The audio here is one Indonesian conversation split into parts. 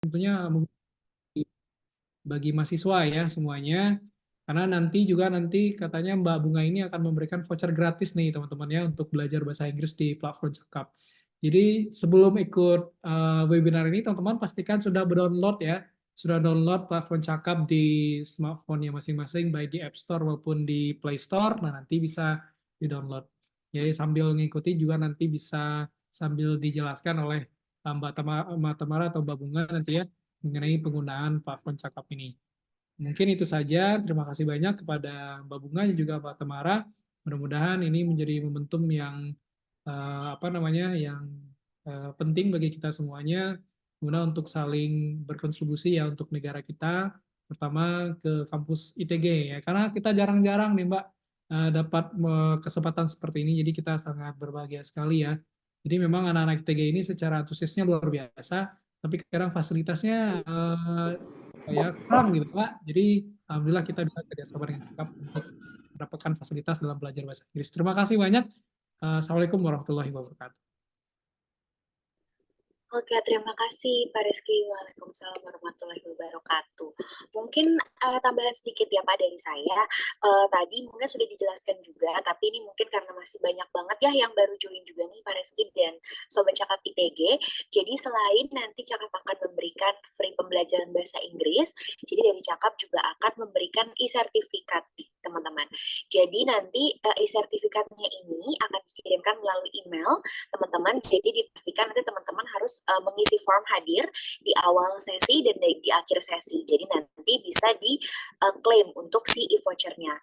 tentunya bagi mahasiswa ya semuanya. Karena nanti katanya Mbak Bunga ini akan memberikan voucher gratis nih teman-teman ya untuk belajar bahasa Inggris di platform Cakap. Jadi sebelum ikut webinar ini teman-teman pastikan sudah download ya, sudah download platform Cakap di smartphone-nya masing-masing baik di App Store maupun di Play Store. Nah, nanti bisa di-download. Jadi sambil ngikuti juga nanti bisa sambil dijelaskan oleh Mbak Tamara atau Mbak Bunga nanti ya mengenai penggunaan platform Cakap ini. Mungkin itu saja. Terima kasih banyak kepada Mbak Bunga dan juga Pak Tamara. Mudah-mudahan ini menjadi momentum yang apa namanya yang penting bagi kita semuanya guna untuk saling berkontribusi ya untuk negara kita, terutama ke kampus ITG ya. Karena kita jarang-jarang nih Mbak dapat kesempatan seperti ini, jadi kita sangat berbahagia sekali ya. Jadi memang anak-anak ITG ini secara antusiasnya luar biasa, tapi kadang fasilitasnya ya kurang gitu Pak. Jadi alhamdulillah kita bisa kerjasama dengan Cikap untuk mendapatkan fasilitas dalam belajar bahasa Inggris. Terima kasih banyak. Assalamualaikum warahmatullahi wabarakatuh. Oke, terima kasih Pak Rizky. Waalaikumsalam warahmatullahi wabarakatuh. Mungkin tambahan sedikit ya Pak dari saya. Tadi mungkin sudah dijelaskan juga, tapi ini mungkin karena masih banyak banget ya yang baru join juga nih Pak Rizky dan Sobat Cakap ITG. Jadi selain nanti Cakap akan memberikan free pembelajaran bahasa Inggris, jadi dari Cakap juga akan memberikan e-sertifikat teman-teman. Jadi nanti e-sertifikatnya ini akan dikirimkan melalui email teman-teman. Jadi dipastikan nanti teman-teman harus mengisi form hadir di awal sesi dan di akhir sesi. Jadi nanti bisa di claim untuk si e-vouchernya.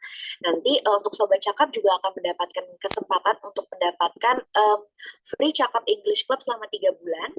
Nanti untuk Sobat Cakap juga akan mendapatkan kesempatan untuk mendapatkan free Cakap English Club selama 3 bulan.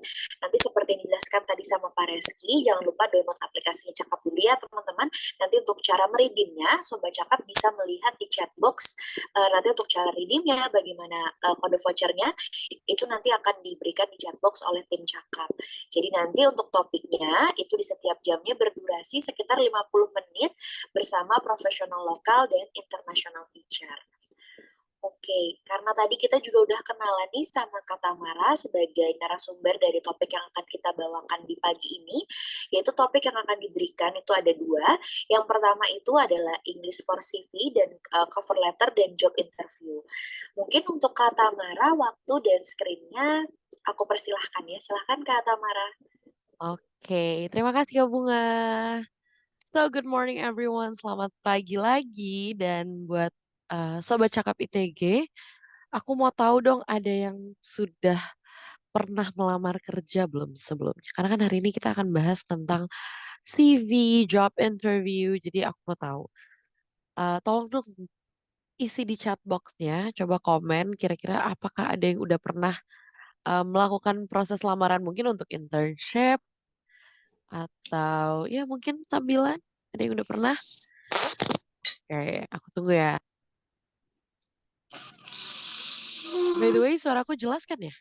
Nanti seperti yang dijelaskan tadi sama Pak Reski, jangan lupa download aplikasinya Cakap dulu ya teman-teman. Nanti untuk cara meredeemnya, Sobat Cakap bisa melihat di chat box. Nanti untuk cara redeemnya, bagaimana kode vouchernya, itu nanti akan diberikan di chatbox oleh tim Cakap. Jadi nanti untuk topiknya itu di setiap jamnya berdurasi sekitar 50 menit bersama profesional lokal dan international teacher. Oke, karena tadi kita juga udah kenalan nih sama Kak Tamara sebagai narasumber dari topik yang akan kita bawakan di pagi ini, yaitu topik yang akan diberikan itu ada dua. Yang pertama itu adalah English for CV dan cover letter dan job interview. Mungkin untuk Kak Tamara, waktu dan screen-nya aku persilahkan ya. Silahkan Kak Tamara. Oke, terima kasih Kak Bunga. So, good morning everyone. Selamat pagi lagi. Dan buat Sobat Cakap ITG, aku mau tahu dong ada yang sudah pernah melamar kerja belum sebelumnya? Karena kan hari ini kita akan bahas tentang CV, job interview. Jadi aku mau tahu. Tolong dong isi di chat box-nya, coba komen kira-kira apakah ada yang udah pernah melakukan proses lamaran mungkin untuk internship atau ya mungkin sambilan. Ada yang udah pernah? Oke, aku tunggu ya. By the way, suaraku jelas kan ya?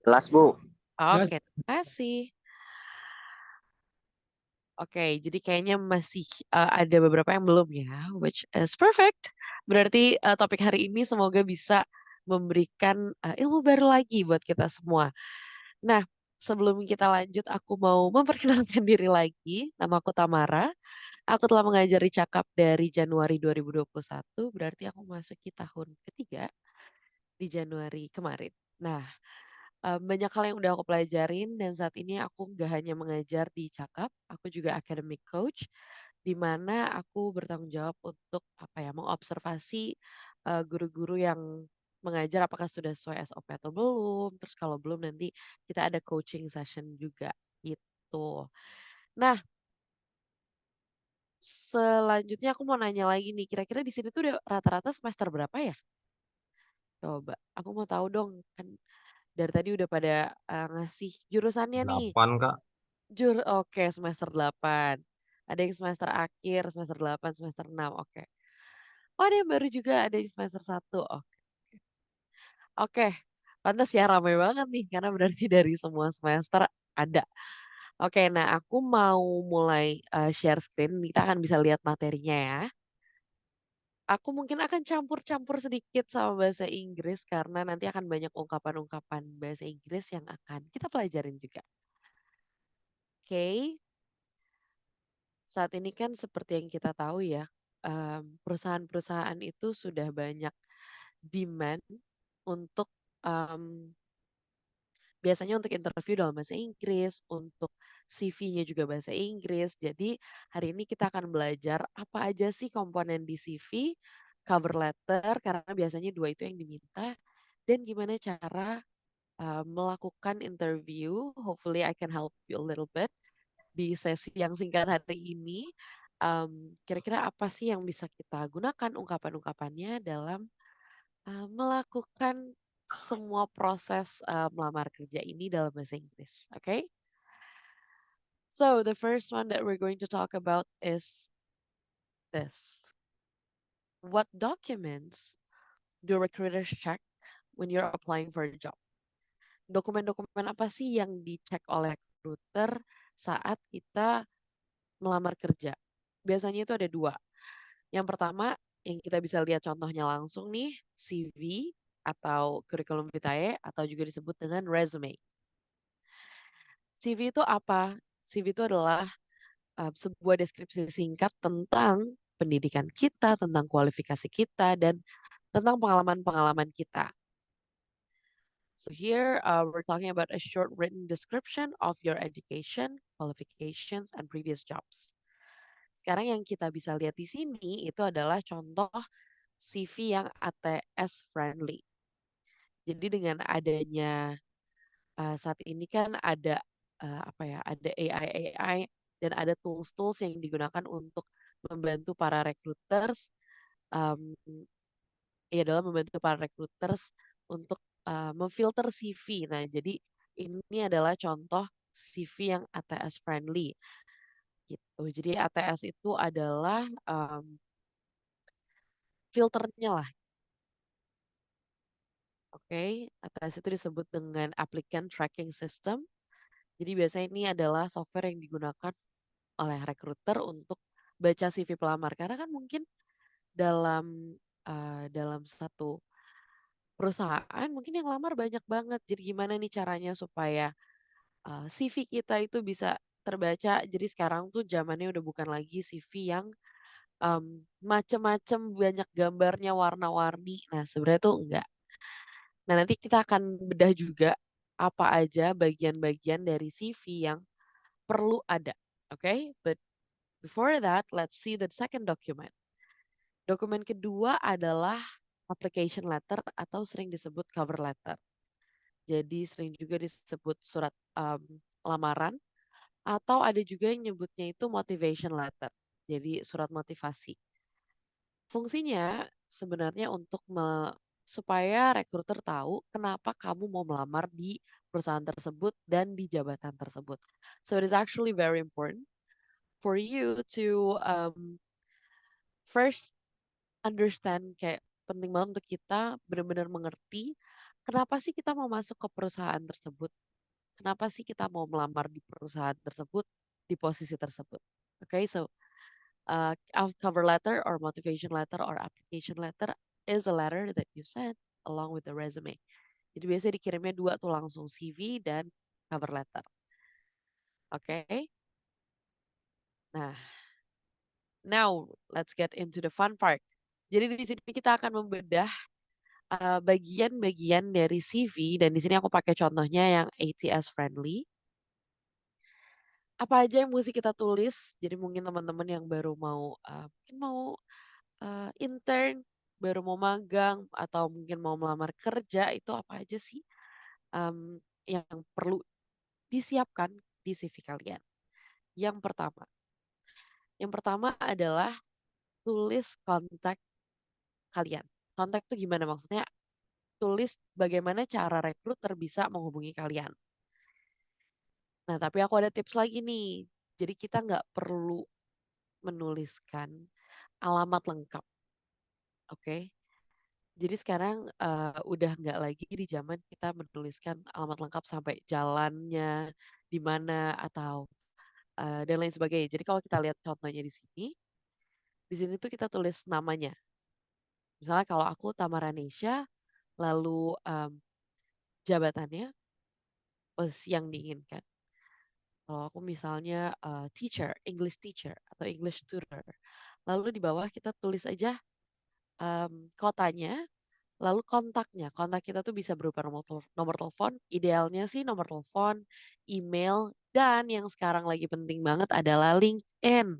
Jelas, Bu. Ya, Oke, terima kasih. Oke, jadi kayaknya masih ada beberapa yang belum ya, which is perfect. Berarti topik hari ini semoga bisa memberikan ilmu baru lagi buat kita semua. Nah, sebelum kita lanjut, aku mau memperkenalkan diri lagi. Nama aku Tamara. Aku telah mengajar di Cakap dari Januari 2021, berarti aku memasuki tahun ketiga di Januari kemarin. Nah, banyak hal yang udah aku pelajarin dan saat ini aku nggak hanya mengajar di Cakap, aku juga academic coach, di mana aku bertanggung jawab untuk apa ya, mengobservasi guru-guru yang mengajar apakah sudah sesuai SOP atau belum. Terus kalau belum nanti kita ada coaching session juga gitu. Nah, selanjutnya aku mau nanya lagi nih, kira-kira di sini tuh udah rata-rata semester berapa ya? Coba, aku mau tahu dong kan dari tadi udah pada ngasih jurusannya nih. 8, Kak. Oke, semester 8. Ada yang semester akhir, semester 8, semester 6. Oke. Oh, ada yang baru juga, ada yang semester 1. Oke. Oke. Pantas ya ramai banget nih karena berarti dari semua semester ada. Oke, nah aku mau mulai share screen. Kita akan bisa lihat materinya ya. Aku mungkin akan campur-campur sedikit sama bahasa Inggris karena nanti akan banyak ungkapan-ungkapan bahasa Inggris yang akan kita pelajarin juga. Oke, saat ini kan seperti yang kita tahu ya, perusahaan-perusahaan itu sudah banyak demand untuk biasanya untuk interview dalam bahasa Inggris, untuk CV-nya juga bahasa Inggris. Jadi hari ini kita akan belajar apa aja sih komponen di CV, cover letter, karena biasanya dua itu yang diminta, dan gimana cara melakukan interview. Hopefully I can help you a little bit di sesi yang singkat hari ini. Kira-kira apa sih yang bisa kita gunakan ungkapan-ungkapannya dalam melakukan semua proses melamar kerja ini dalam bahasa Inggris. Okay? So the first one that we're going to talk about is this. What documents do recruiters check when you're applying for a job? Dokumen-dokumen apa sih yang dicek oleh recruiter saat kita melamar kerja? Biasanya itu ada dua. Yang pertama, yang kita bisa lihat contohnya langsung nih, CV atau curriculum vitae atau juga disebut dengan resume. CV itu apa? CV itu adalah sebuah deskripsi singkat tentang pendidikan kita, tentang kualifikasi kita, dan tentang pengalaman-pengalaman kita. So here we're talking about a short written description of your education, qualifications, and previous jobs. Sekarang yang kita bisa lihat di sini itu adalah contoh CV yang ATS friendly. Jadi dengan adanya saat ini kan ada ada AI dan ada tools-tools yang digunakan untuk membantu para recruiters um, dalam membantu para recruiters untuk memfilter CV. Nah, jadi ini adalah contoh CV yang ATS friendly gitu. Jadi ATS itu adalah filternya lah. Oke, ATS itu disebut dengan Applicant Tracking System. Jadi biasanya ini adalah software yang digunakan oleh recruiter untuk baca CV pelamar. Karena kan mungkin dalam dalam satu perusahaan mungkin yang lamar banyak banget. Jadi gimana nih caranya supaya CV kita itu bisa terbaca. Jadi sekarang tuh zamannya udah bukan lagi CV yang macem-macem banyak gambarnya warna-warni. Nah sebenarnya tuh enggak. Nah nanti kita akan bedah juga apa aja bagian-bagian dari CV yang perlu ada. Oke, but before that, let's see the second document. Dokumen kedua adalah application letter atau sering disebut cover letter. Jadi sering juga disebut surat lamaran atau ada juga yang nyebutnya itu motivation letter. Jadi surat motivasi. Fungsinya sebenarnya untuk supaya recruiter tahu kenapa kamu mau melamar di perusahaan tersebut dan di jabatan tersebut. So it is actually very important for you to first understand, kayak penting banget untuk kita benar-benar mengerti kenapa sih kita mau masuk ke perusahaan tersebut. Kenapa sih kita mau melamar di perusahaan tersebut di posisi tersebut. Okay, so a cover letter or motivation letter or application letter is a letter that you send along with the resume. Jadi biasanya dikirimnya dua tuh langsung CV dan cover letter. Oke. Nah, now let's get into the fun part. Jadi di sini kita akan membedah bagian-bagian dari CV dan di sini aku pakai contohnya yang ATS friendly. Apa aja yang mesti kita tulis? Jadi mungkin teman-teman yang baru mau intern, baru mau magang atau mungkin mau melamar kerja itu apa aja sih yang perlu disiapkan di CV kalian? Yang pertama adalah tulis kontak kalian. Kontak itu gimana maksudnya? Tulis bagaimana cara rekruter bisa menghubungi kalian. Nah, tapi aku ada tips lagi nih. Jadi kita nggak perlu menuliskan alamat lengkap. Oke. Jadi sekarang udah nggak lagi di zaman kita menuliskan alamat lengkap sampai jalannya di mana atau dan lain sebagainya. Jadi kalau kita lihat contohnya di sini tuh kita tulis namanya. Misalnya kalau aku Tamaranesya, lalu jabatannya posisi yang diinginkan. Kalau aku misalnya teacher, English teacher atau English tutor. Lalu di bawah kita tulis aja kotanya, lalu kontaknya. Kontak kita tuh bisa berupa nomor telepon, idealnya sih nomor telepon, email, dan yang sekarang lagi penting banget adalah LinkedIn.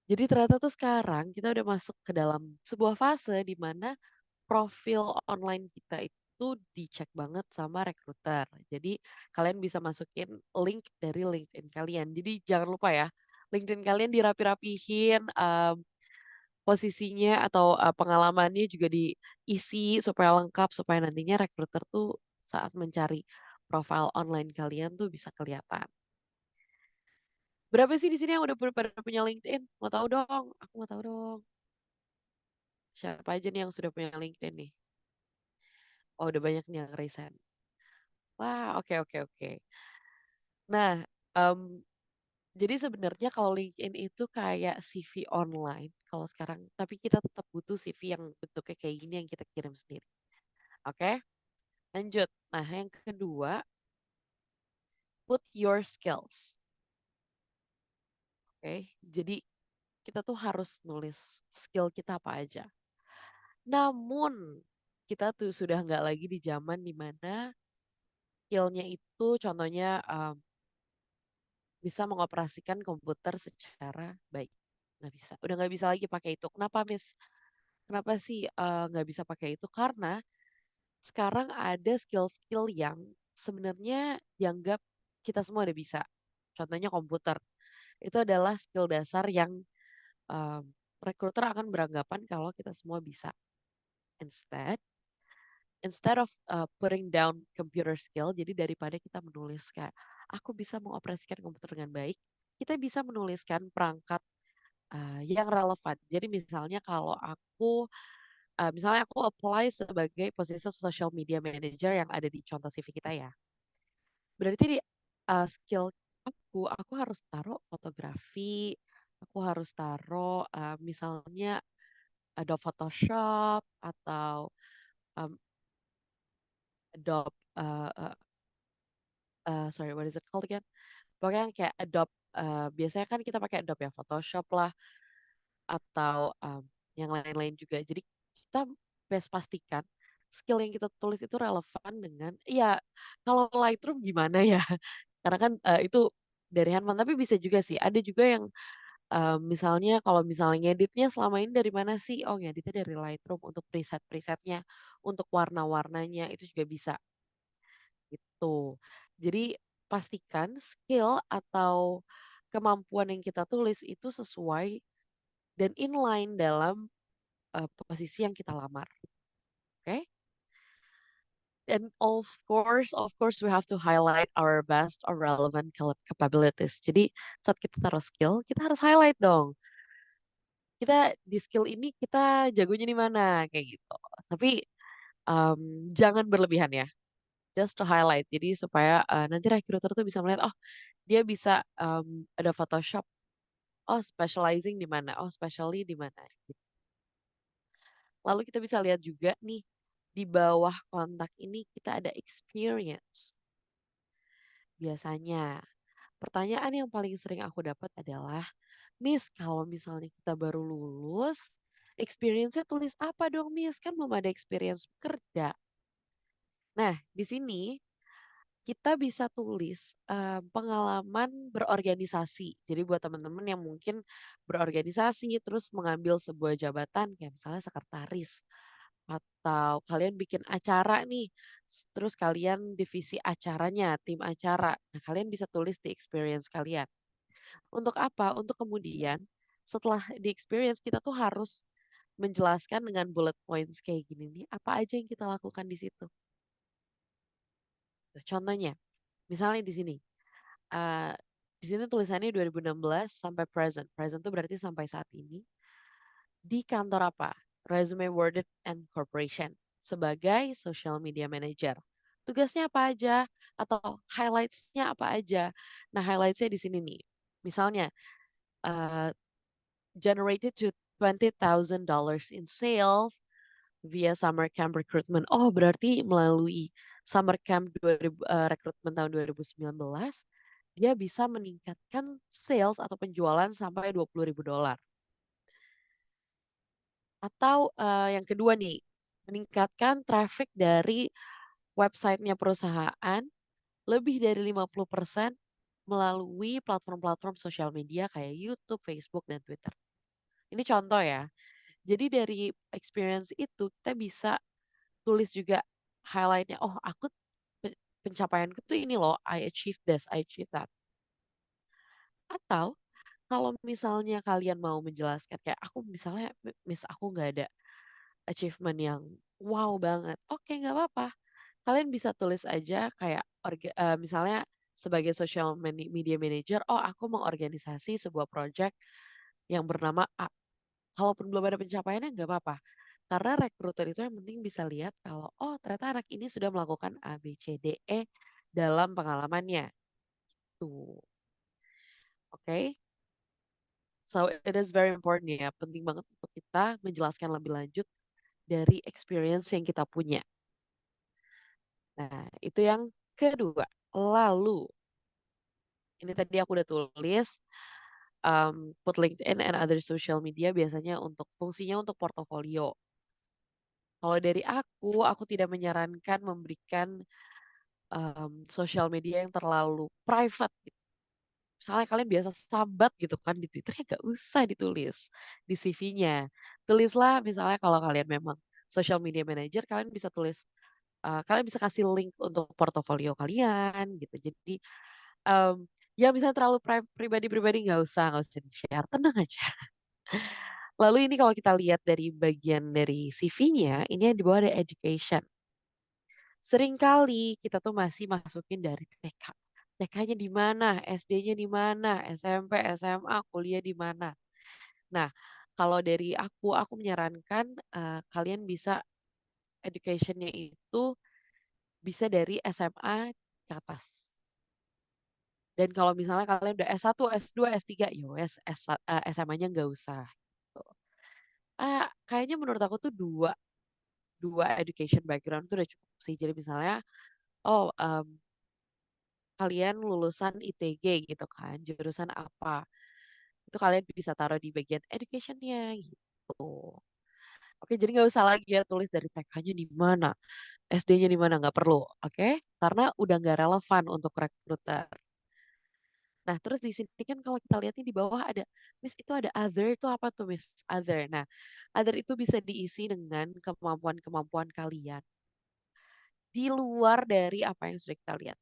Jadi ternyata tuh sekarang kita udah masuk ke dalam sebuah fase di mana profil online kita itu dicek banget sama recruiter. Jadi kalian bisa masukin link dari LinkedIn kalian. Jadi jangan lupa ya, LinkedIn kalian dirapi-rapihin, posisinya atau pengalamannya juga diisi supaya lengkap, supaya nantinya recruiter tuh saat mencari profil online kalian tuh bisa kelihatan. Berapa sih di sini yang udah pada punya LinkedIn? Mau tahu dong? Aku mau tahu dong. Siapa aja nih yang sudah punya LinkedIn nih? Oh, udah banyak nih yang resign. Wah, oke oke oke. Nah, jadi sebenarnya kalau LinkedIn itu kayak CV online kalau sekarang, tapi kita tetap butuh CV yang bentuknya kayak gini yang kita kirim sendiri. Oke, lanjut. Nah, yang kedua, put your skills. Oke, jadi kita tuh harus nulis skill kita apa aja. Namun, kita tuh sudah nggak lagi di zaman dimana skillnya itu contohnya bisa mengoperasikan komputer secara baik. Nggak bisa. Udah nggak bisa lagi pakai itu. Kenapa, Miss? Kenapa sih nggak bisa pakai itu? Karena sekarang ada skill-skill yang sebenarnya dianggap kita semua udah bisa. Contohnya komputer. Itu adalah skill dasar yang um, recruiter akan beranggapan kalau kita semua bisa. Instead, instead of putting down computer skill, jadi daripada kita menulis kayak aku bisa mengoperasikan komputer dengan baik, kita bisa menuliskan perangkat yang relevan. Jadi misalnya kalau aku misalnya aku apply sebagai posisi social media manager yang ada di contoh CV kita ya. Berarti di skill aku harus taruh fotografi, aku harus taruh misalnya Adobe Photoshop atau um, Adobe sorry what is it called again? Pokoknya yang kayak Adobe biasanya kan kita pakai Adobe ya Photoshop lah atau yang lain-lain juga. Jadi kita best pastikan skill yang kita tulis itu relevan dengan ya kalau Lightroom gimana ya? Karena kan itu dari handphone tapi bisa juga sih. Ada juga yang misalnya kalau misalnya ngeditnya selama ini dari mana sih? Oh, ngeditnya dari Lightroom untuk preset-presetnya, untuk warna-warnanya itu juga bisa gitu. Jadi pastikan skill atau kemampuan yang kita tulis itu sesuai dan inline dalam posisi yang kita lamar. Oke? And of course, we have to highlight our best or relevant capabilities. Jadi saat kita taruh skill, kita harus highlight dong. Kita di skill ini kita jagonya di mana kayak gitu. Tapi jangan berlebihan ya. Just to highlight. Jadi supaya nanti recruiter tuh bisa melihat, oh dia bisa ada Photoshop. Oh specializing di mana? Oh specially di mana? Gitu. Lalu kita bisa lihat juga nih di bawah kontak ini kita ada experience. Biasanya pertanyaan yang paling sering aku dapat adalah, Miss, kalau misalnya kita baru lulus, experience-nya tulis apa dong, Miss? Kan belum ada experience bekerja. Nah, di sini kita bisa tulis pengalaman berorganisasi. Jadi buat teman-teman yang mungkin berorganisasi terus mengambil sebuah jabatan kayak misalnya sekretaris atau kalian bikin acara nih, terus kalian divisi acaranya, tim acara. Nah, kalian bisa tulis di experience kalian. Untuk apa? Untuk kemudian setelah di experience kita tuh harus menjelaskan dengan bullet points kayak gini nih, apa aja yang kita lakukan di situ. Contohnya, misalnya di sini, uh, di sini tulisannya 2016 sampai present. Present itu berarti sampai saat ini. Di kantor apa? Resume Worded and Corporation sebagai social media manager. Tugasnya apa aja atau highlights-nya apa aja? Nah, highlights-nya di sini nih. Misalnya, uh, generated $20,000 in sales via summer camp recruitment. Oh, berarti melalui summer camp rekrutmen tahun 2019, dia bisa meningkatkan sales atau penjualan sampai $20,000. Atau yang kedua nih, meningkatkan traffic dari websitenya perusahaan lebih dari 50% melalui platform-platform sosial media kayak YouTube, Facebook, dan Twitter. Ini contoh ya. Jadi dari experience itu kita bisa tulis juga highlightnya. Oh, aku pencapaianku tuh ini loh. I achieve this, I achieve that. Atau kalau misalnya kalian mau menjelaskan kayak aku misalnya miss aku nggak ada achievement yang wow banget. Oke, nggak apa-apa. Kalian bisa tulis aja kayak misalnya sebagai social media manager, oh aku mengorganisasi sebuah project yang bernama A. Kalaupun belum ada pencapaiannya nggak apa-apa. Karena rekruter itu yang penting bisa lihat kalau oh ternyata anak ini sudah melakukan A, B, C, D, E dalam pengalamannya. Tuh. Oke. So it is very important ya. Penting banget untuk kita menjelaskan lebih lanjut dari experience yang kita punya. Nah, itu yang kedua. Lalu, ini tadi aku udah tulis, put LinkedIn and other social media biasanya untuk fungsinya untuk portofolio. Kalau dari aku tidak menyarankan memberikan social media yang terlalu private. Gitu. Misalnya kalian biasa sambat gitu kan di Twitter, ya gak usah ditulis di CV-nya. Tulislah misalnya kalau kalian memang social media manager, kalian bisa tulis, kalian bisa kasih link untuk portofolio kalian gitu. Jadi ya misalnya terlalu pribadi-pribadi nggak usah di-share, tenang aja. Lalu ini kalau kita lihat dari bagian dari CV-nya, ini yang di bawah ada education. Seringkali kita tuh masih masukin dari TK. TK-nya di mana, SD-nya di mana, SMP, SMA, kuliah di mana. Nah, kalau dari aku menyarankan kalian bisa education-nya itu bisa dari SMA ke atas. Dan kalau misalnya kalian udah S1, S2, S3, ya wes SMA-nya nggak usah. Gitu. Kayaknya menurut aku tuh dua education background tuh udah cukup sih. Jadi misalnya, oh kalian lulusan ITG gitu kan, jurusan apa? Itu kalian bisa taruh di bagian education-nya gitu. Oke, jadi nggak usah lagi ya tulis dari TK-nya di mana, SD-nya di mana, nggak perlu, oke? Karena udah nggak relevan untuk rekruter. Nah, terus di sini kan kalau kita lihat nih di bawah ada, Miss itu ada other itu apa tuh Miss? Other. Nah, other itu bisa diisi dengan kemampuan-kemampuan kalian di luar dari apa yang sudah kita lihat.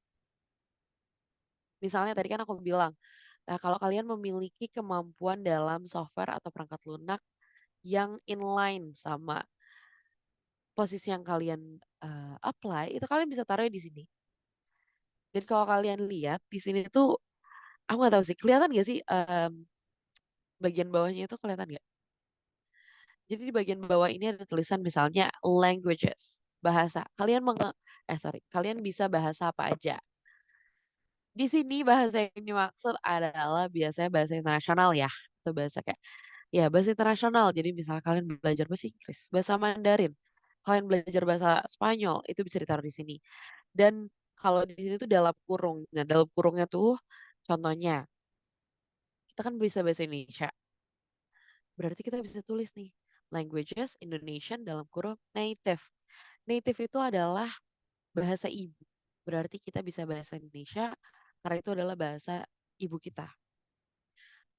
Misalnya tadi kan aku bilang, kalau kalian memiliki kemampuan dalam software atau perangkat lunak yang inline sama posisi yang kalian apply, itu kalian bisa taruh di sini. Dan kalau kalian lihat di sini tuh, aku nggak tahu sih, kelihatan nggak sih bagian bawahnya itu kelihatan nggak? Jadi di bagian bawah ini ada tulisan misalnya languages, bahasa. Kalian bisa bahasa apa aja. Di sini bahasa yang dimaksud adalah biasanya bahasa internasional ya. Atau bahasa kayak, ya bahasa internasional. Jadi misalnya kalian belajar bahasa Inggris, bahasa Mandarin, kalian belajar bahasa Spanyol, itu bisa ditaruh di sini. Dan kalau di sini tuh dalam kurung. Nah, dalam kurungnya tuh contohnya, kita kan bisa bahasa Indonesia. Berarti kita bisa tulis nih, languages Indonesian dalam kurung native. Native itu adalah bahasa ibu. Berarti kita bisa bahasa Indonesia karena itu adalah bahasa ibu kita.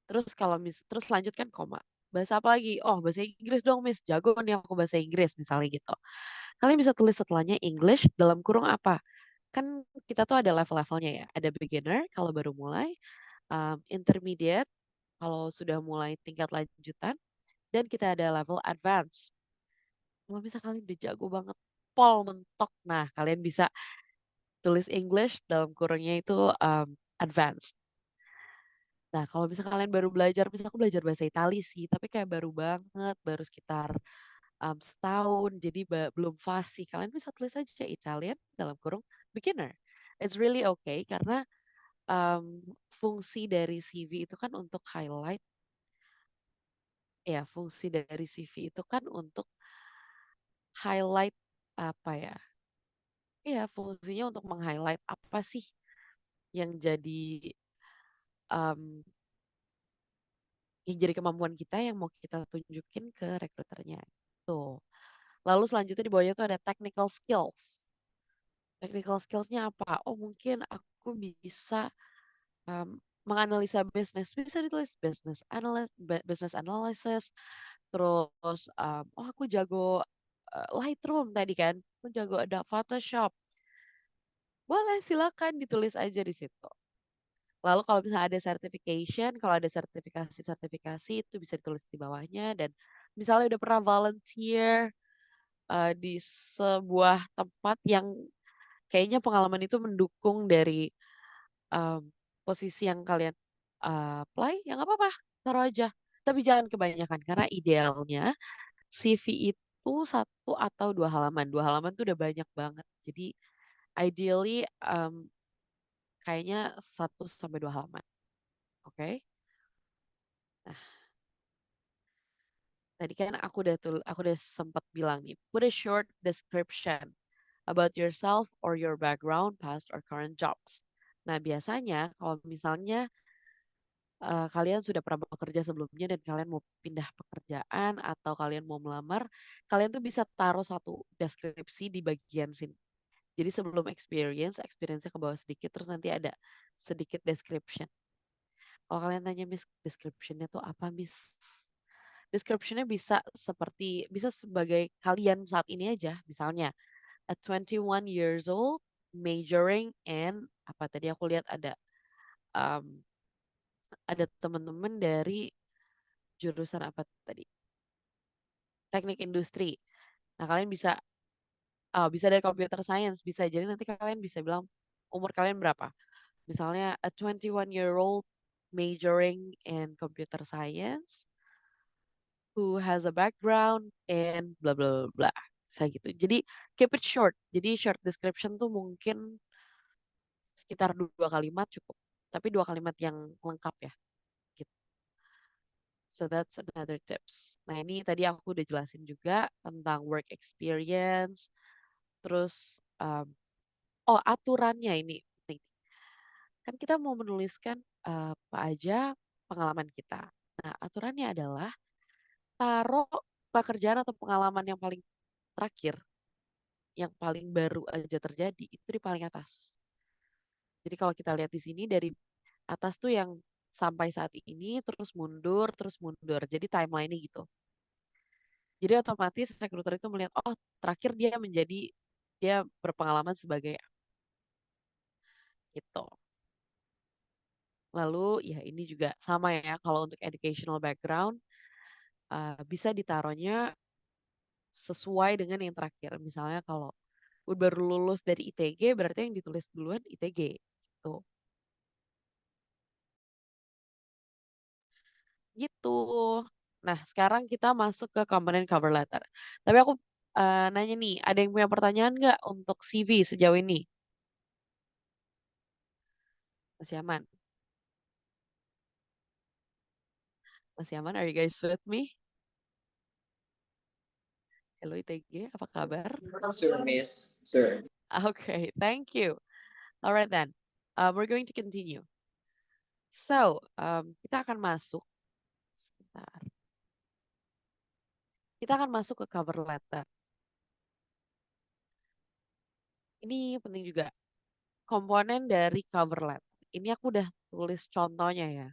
Terus lanjutkan koma. Bahasa apa lagi? Oh, bahasa Inggris dong, Miss. Jago nih aku bahasa Inggris misalnya gitu. Kalian bisa tulis setelahnya English dalam kurung apa? Kan kita tuh ada level-levelnya ya. Ada beginner kalau baru mulai, intermediate kalau sudah mulai tingkat lanjutan, dan kita ada level advance. Kalau misalnya kalian udah jago banget, pol mentok, nah kalian bisa tulis English dalam kurungnya itu advanced. Nah, kalau misalnya kalian baru belajar, misalnya aku belajar bahasa Itali sih, tapi kayak baru banget, baru sekitar setahun, jadi belum fasih. Kalian bisa tulis aja Italian dalam kurung beginner. It's really okay karena fungsi dari CV itu kan untuk highlight ya fungsi dari CV itu kan untuk highlight apa ya? Iya, fungsinya untuk meng-highlight apa sih yang jadi em, yang jadi kemampuan kita yang mau kita tunjukin ke rekruternya. Tuh. Lalu selanjutnya di bawahnya tuh ada technical skills. Technical skillsnya apa? Oh mungkin aku bisa menganalisa bisnis. Bisa ditulis business analysis. Terus oh aku jago Lightroom tadi kan. Aku jago ada Photoshop. Boleh silakan ditulis aja di situ. Lalu kalau misalnya ada certification, kalau ada sertifikasi itu bisa ditulis di bawahnya dan misalnya udah pernah volunteer di sebuah tempat yang kayaknya pengalaman itu mendukung dari em, posisi yang kalian apply, ya nggak apa-apa, taruh aja. Tapi jangan kebanyakan karena idealnya CV itu 1 atau 2 halaman. 2 halaman tuh udah banyak banget. Jadi ideally kayaknya 1 sampai 2 halaman. Oke? Nah, tadi kan aku udah sempat bilang nih, put a short description about yourself or your background, past or current jobs. Nah, biasanya kalau misalnya kalian sudah pernah bekerja sebelumnya dan kalian mau pindah pekerjaan atau kalian mau melamar, kalian tuh bisa taruh satu deskripsi di bagian sini. Jadi sebelum experience-nya ke bawah sedikit, terus nanti ada sedikit description. Kalau kalian tanya, Miss, description-nya tuh apa, Miss? Description-nya bisa sebagai kalian saat ini aja. Misalnya, at 21 years old, majoring in, apa tadi aku lihat um, ada teman-teman dari jurusan apa tadi? Teknik industri. Nah, kalian bisa dari computer science, bisa. Jadi nanti kalian bisa bilang umur kalian berapa. Misalnya a 21-year-old majoring in computer science who has a background in bla bla bla. Saya gitu. Jadi keep it short. Jadi short description tuh mungkin sekitar 2 kalimat cukup. Tapi 2 kalimat yang lengkap ya. Gitu. So that's another tips. Nah ini tadi aku udah jelasin juga tentang work experience. Terus aturannya ini penting. Kan kita mau menuliskan apa aja pengalaman kita. Nah aturannya adalah taruh pekerjaan atau pengalaman yang paling terakhir, yang paling baru aja terjadi itu di paling atas. Jadi kalau kita lihat di sini dari atas tuh yang sampai saat ini terus mundur terus mundur. Jadi timeline-nya gitu. Jadi otomatis rekruter itu melihat oh terakhir dia berpengalaman sebagai gitu. Lalu ya ini juga sama ya kalau untuk educational background bisa ditaruhnya sesuai dengan yang terakhir. Misalnya kalau baru lulus dari ITG berarti yang ditulis duluan ITG gitu. Gitu. Nah, sekarang kita masuk ke komponen cover letter. Tapi aku nanya nih, ada yang punya pertanyaan nggak untuk CV sejauh ini? Masih aman? Masih aman? Are you guys with me? Hello ITG, apa kabar? Sir, Miss. Sir. Okay, thank you. Alright then, we're going to continue. So, kita akan masuk. Sebentar. Kita akan masuk ke cover letter. Ini penting juga. Komponen dari cover letter. Ini aku udah tulis contohnya ya.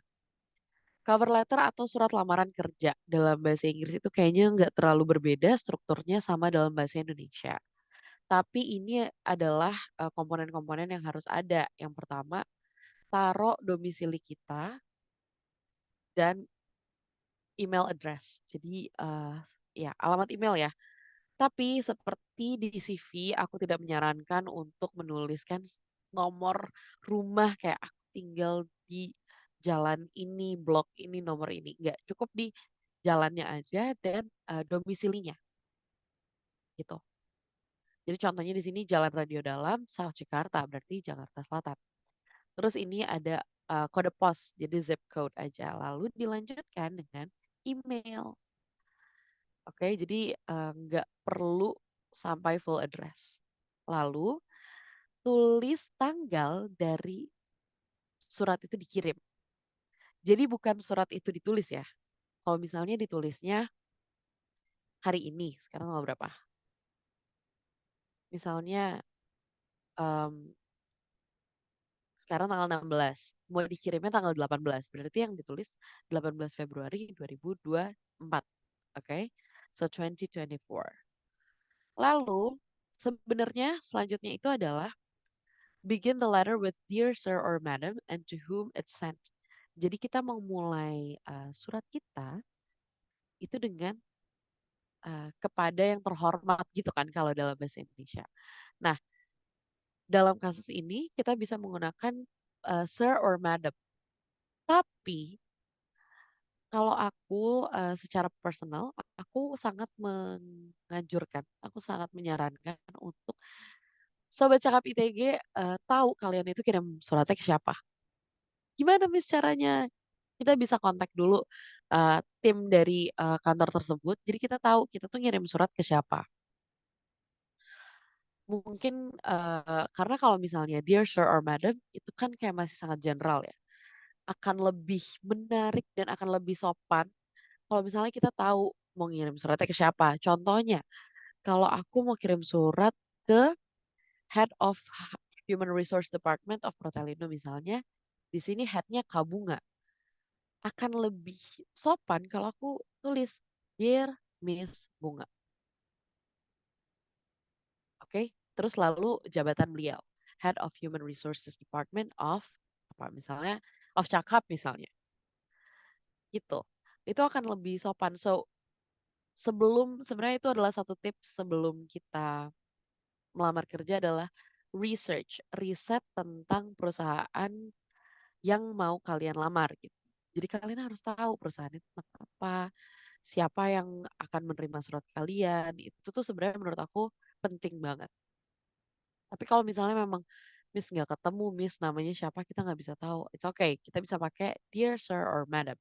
Cover letter atau surat lamaran kerja dalam bahasa Inggris itu kayaknya nggak terlalu berbeda strukturnya sama dalam bahasa Indonesia. Tapi ini adalah komponen-komponen yang harus ada. Yang pertama, taruh domisili kita dan email address. Jadi ya alamat email ya. Tapi seperti di CV, aku tidak menyarankan untuk menuliskan nomor rumah kayak aku tinggal di jalan ini, blok ini, nomor ini. Enggak, cukup di jalannya aja dan domisilinya gitu. Jadi contohnya di sini Jalan Radio Dalam, South Jakarta, berarti Jakarta Selatan. Terus ini ada kode pos, jadi zip code aja. Lalu dilanjutkan dengan email. Oke, jadi nggak perlu sampai full address. Lalu tulis tanggal dari surat itu dikirim. Jadi bukan surat itu ditulis ya. Kalau misalnya ditulisnya hari ini, sekarang tanggal berapa? Misalnya sekarang tanggal 16, mau dikirimnya tanggal 18. Berarti yang ditulis 18 Februari 2024. Oke, so 2024. Lalu sebenarnya selanjutnya itu adalah begin the letter with dear sir or madam and to whom it's sent. Jadi kita mau mulai surat kita itu dengan kepada yang terhormat gitu kan kalau dalam bahasa Indonesia. Nah, dalam kasus ini kita bisa menggunakan sir or madam. Tapi kalau aku secara personal, aku sangat menganjurkan, aku sangat menyarankan untuk Sobat Cakap ITG tahu kalian itu kirim suratnya ke siapa. Gimana Miss caranya? Kita bisa kontak dulu tim dari kantor tersebut. Jadi kita tahu kita tuh ngirim surat ke siapa. Mungkin karena kalau misalnya Dear Sir or Madam itu kan kayak masih sangat general ya. Akan lebih menarik dan akan lebih sopan kalau misalnya kita tahu mau ngirim suratnya ke siapa. Contohnya, kalau aku mau kirim surat ke Head of Human Resource Department of Protelindo misalnya, di sini headnya Kabunga. Akan lebih sopan kalau aku tulis Dear Miss Bunga. Oke, terus lalu jabatan beliau, Head of Human Resources Department of apa misalnya, of Cakap misalnya. Gitu. Itu akan lebih sopan. So, sebenarnya itu adalah satu tips sebelum kita melamar kerja adalah riset tentang perusahaan yang mau kalian lamar gitu. Jadi kalian harus tahu perusahaan itu tentang apa, siapa yang akan menerima surat kalian. Itu tuh sebenarnya menurut aku penting banget. Tapi kalau misalnya memang Miss nggak ketemu, Miss namanya siapa kita nggak bisa tahu. It's okay, kita bisa pakai Dear Sir or Madam.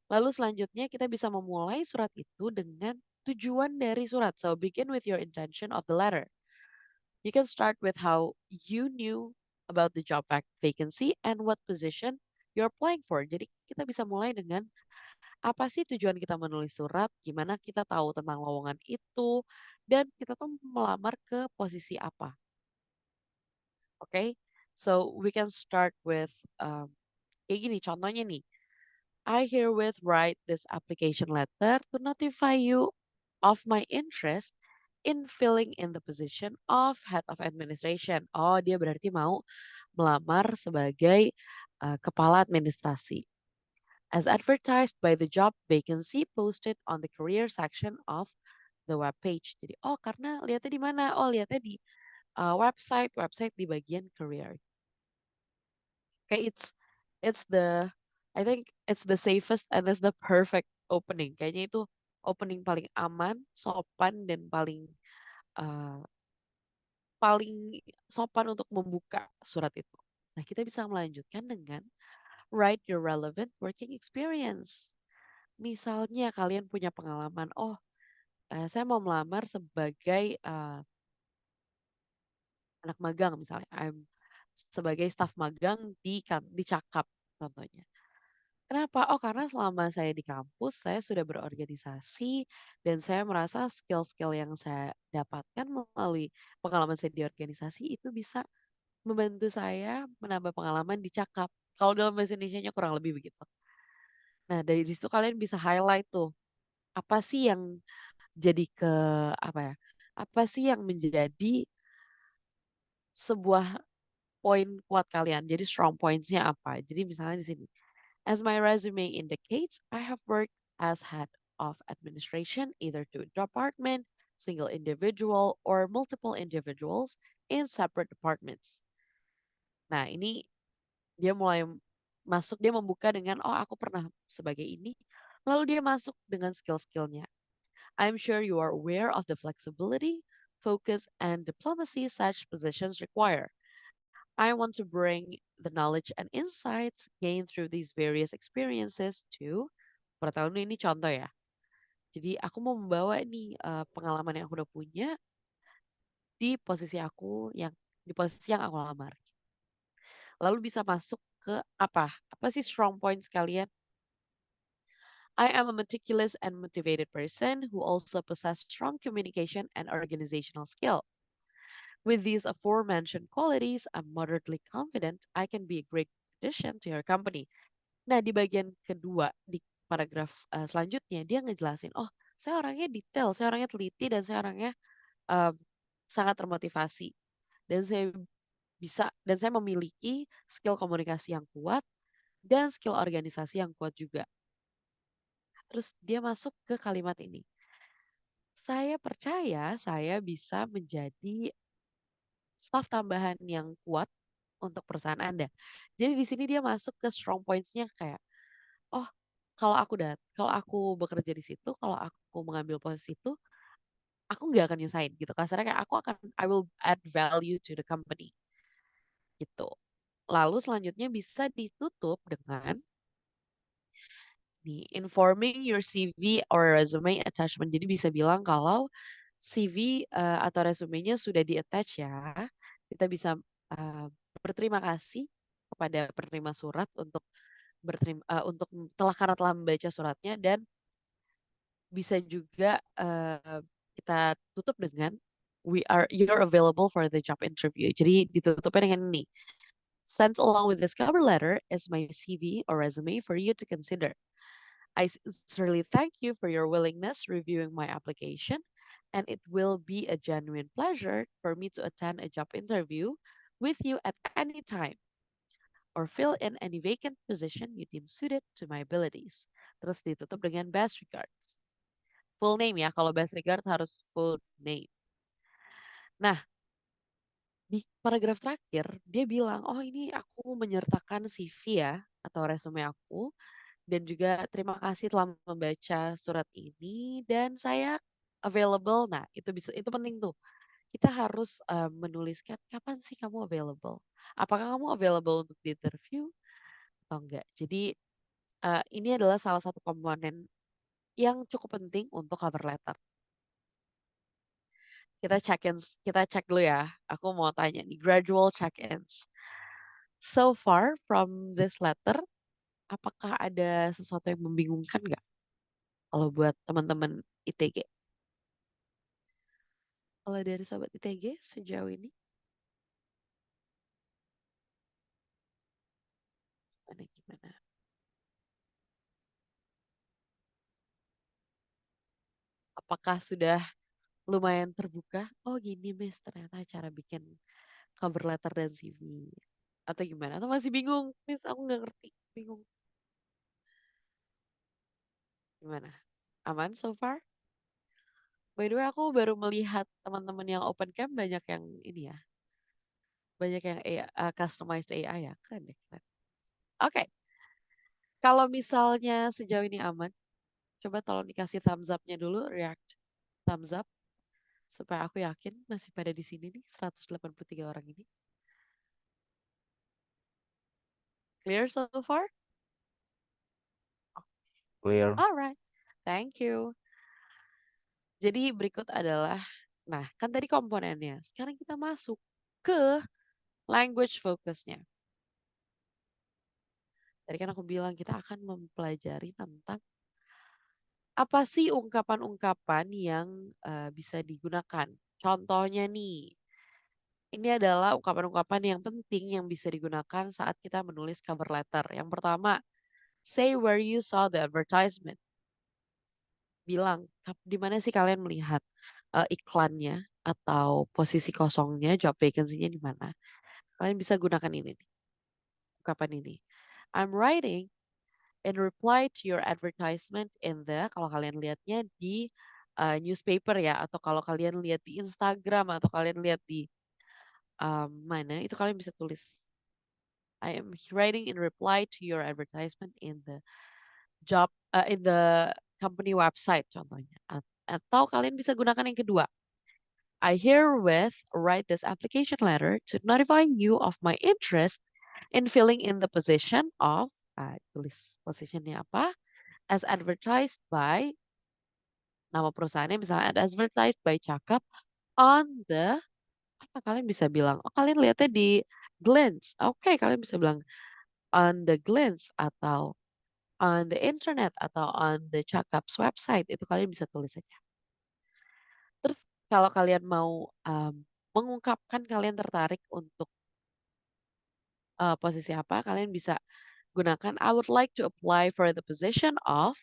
Lalu selanjutnya kita bisa memulai surat itu dengan tujuan dari surat. So begin with your intention of the letter. You can start with how you knew about the job vacancy and what position you're applying for. Jadi kita bisa mulai dengan apa sih tujuan kita menulis surat, gimana kita tahu tentang lowongan itu, dan kita tuh melamar ke posisi apa. Oke, so we can start with kayak gini, contohnya nih. I herewith write this application letter to notify you of my interest in filling in the position of head of administration. Oh, dia berarti mau melamar sebagai kepala administrasi. As advertised by the job vacancy posted on the career section of the web page. Jadi, oh karena lihatnya di mana? Oh, lihatnya di website di bagian career. Okay, it's the I think it's the safest and it's the perfect opening. Kayaknya itu opening paling aman, sopan dan uh, paling sopan untuk membuka surat itu. Nah, kita bisa melanjutkan dengan write your relevant working experience. Misalnya kalian punya pengalaman, oh saya mau melamar sebagai anak magang misalnya, sebagai staf magang di Cakap contohnya. Kenapa? Oh, karena selama saya di kampus, saya sudah berorganisasi dan saya merasa skill-skill yang saya dapatkan melalui pengalaman saya di organisasi itu bisa membantu saya menambah pengalaman di Cakap. Kalau dalam bahasa Indonesianya kurang lebih begitu. Nah, dari situ kalian bisa highlight tuh, apa sih yang jadi apa ya? Apa sih yang menjadi sebuah poin kuat kalian? Jadi strong points-nya apa? Jadi misalnya di sini, as my resume indicates, I have worked as head of administration either to a department, single individual, or multiple individuals in separate departments. Nah, ini dia mulai masuk, dia membuka dengan, oh aku pernah sebagai ini, lalu dia masuk dengan skill-skillnya. I'm sure you are aware of the flexibility, focus, and diplomacy such positions require. I want to bring the knowledge and insights gained through these various experiences to Pertama ini contoh ya. Jadi aku mau membawa nih pengalaman yang aku udah punya di posisi aku lamar. Lalu bisa masuk ke apa? Apa sih strong points kalian? I am a meticulous and motivated person who also possess strong communication and organizational skill. With these aforementioned qualities, I'm moderately confident I can be a great addition to your company. Nah, di bagian kedua, di paragraf selanjutnya, dia ngejelasin, oh, saya orangnya detail, saya orangnya teliti, dan saya orangnya um, sangat termotivasi. Dan saya memiliki skill komunikasi yang kuat dan skill organisasi yang kuat juga. Terus dia masuk ke kalimat ini. Saya percaya saya bisa menjadi staf tambahan yang kuat untuk perusahaan Anda. Jadi di sini dia masuk ke strong points-nya kayak, oh, kalau aku bekerja di situ, kalau aku mengambil posisi itu, aku nggak akan nyusahin gitu. Kasarnya kayak I will add value to the company gitu. Lalu selanjutnya bisa ditutup dengan informing your CV or resume attachment. Jadi bisa bilang kalau CV atau resumenya sudah di-attach ya, kita bisa berterima kasih kepada penerima surat untuk karena telah membaca suratnya, dan bisa juga kita tutup dengan you're available for the job interview. Jadi ditutupnya dengan ini. Sent along with this cover letter is my CV or resume for you to consider. I sincerely thank you for your willingness reviewing my application, and it will be a genuine pleasure for me to attend a job interview with you at any time or fill in any vacant position you deem suited to my abilities. Terus ditutup dengan best regards. Full name ya, kalau best regards harus full name. Nah, di paragraf terakhir dia bilang, oh ini aku menyertakan CV ya atau resume aku, dan juga terima kasih telah membaca surat ini dan saya available. Nah, itu penting tuh. Kita harus menuliskan kapan sih kamu available. Apakah kamu available untuk di interview atau enggak. Jadi ini adalah salah satu komponen yang cukup penting untuk cover letter. Kita cek dulu ya. Aku mau tanya nih, gradual check-ins. So far from this letter, apakah ada sesuatu yang membingungkan nggak? Kalau buat teman-teman ITG. Kalau dari sobat ITG sejauh ini, gimana? Apakah sudah lumayan terbuka? Oh gini, Miss, ternyata cara bikin cover letter dan CV. Atau gimana? Atau masih bingung? Miss, aku nggak ngerti. Bingung. Gimana? Aman so far? By the way, aku baru melihat teman-teman yang open camp banyak yang ini ya. Banyak yang customized AI ya. Keren deh. Keren. Oke. Kalau misalnya sejauh ini aman, coba tolong dikasih thumbs up-nya dulu, react thumbs up, supaya aku yakin masih pada di sini nih, 183 orang ini. Clear so far? Clear. Alright, thank you. Jadi berikut adalah, nah kan tadi komponennya, sekarang kita masuk ke language focusnya. Tadi kan aku bilang kita akan mempelajari tentang apa sih ungkapan-ungkapan yang bisa digunakan. Contohnya nih, ini adalah ungkapan-ungkapan yang penting yang bisa digunakan saat kita menulis cover letter. Yang pertama, say where you saw the advertisement. Bilang, di mana sih kalian melihat iklannya atau posisi kosongnya, job vacancy-nya di mana. Kalian bisa gunakan ini nih, ungkapan ini. I'm writing in reply to your advertisement in the, kalau kalian lihatnya di newspaper ya, atau kalau kalian lihat di Instagram, atau kalian lihat di mana, itu kalian bisa tulis. I am writing in reply to your advertisement in the in the company website contohnya. Atau kalian bisa gunakan yang kedua. I herewith write this application letter to notify you of my interest in filling in the position of, tulis positionnya apa, as advertised by, nama perusahaannya misalnya as advertised by Cakap on the, apa kalian bisa bilang, oh kalian lihatnya di Glance. Oke, kalian bisa bilang on the Glance atau on the internet atau on the Cakap's website. Itu kalian bisa tulis saja. Terus kalau kalian mau mengungkapkan kalian tertarik untuk posisi apa, kalian bisa gunakan I would like to apply for the position of,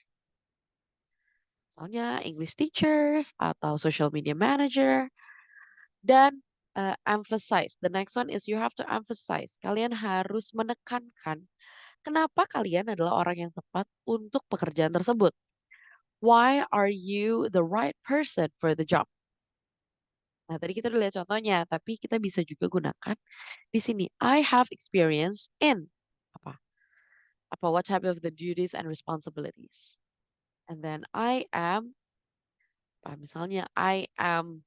misalnya English teachers atau social media manager, dan emphasize. The next one is you have to emphasize. Kalian harus menekankan kenapa kalian adalah orang yang tepat untuk pekerjaan tersebut. Why are you the right person for the job? Nah, tadi kita udah lihat contohnya, tapi kita bisa juga gunakan di sini. I have experience in apa? What type of the duties and responsibilities. And then I am, misalnya I am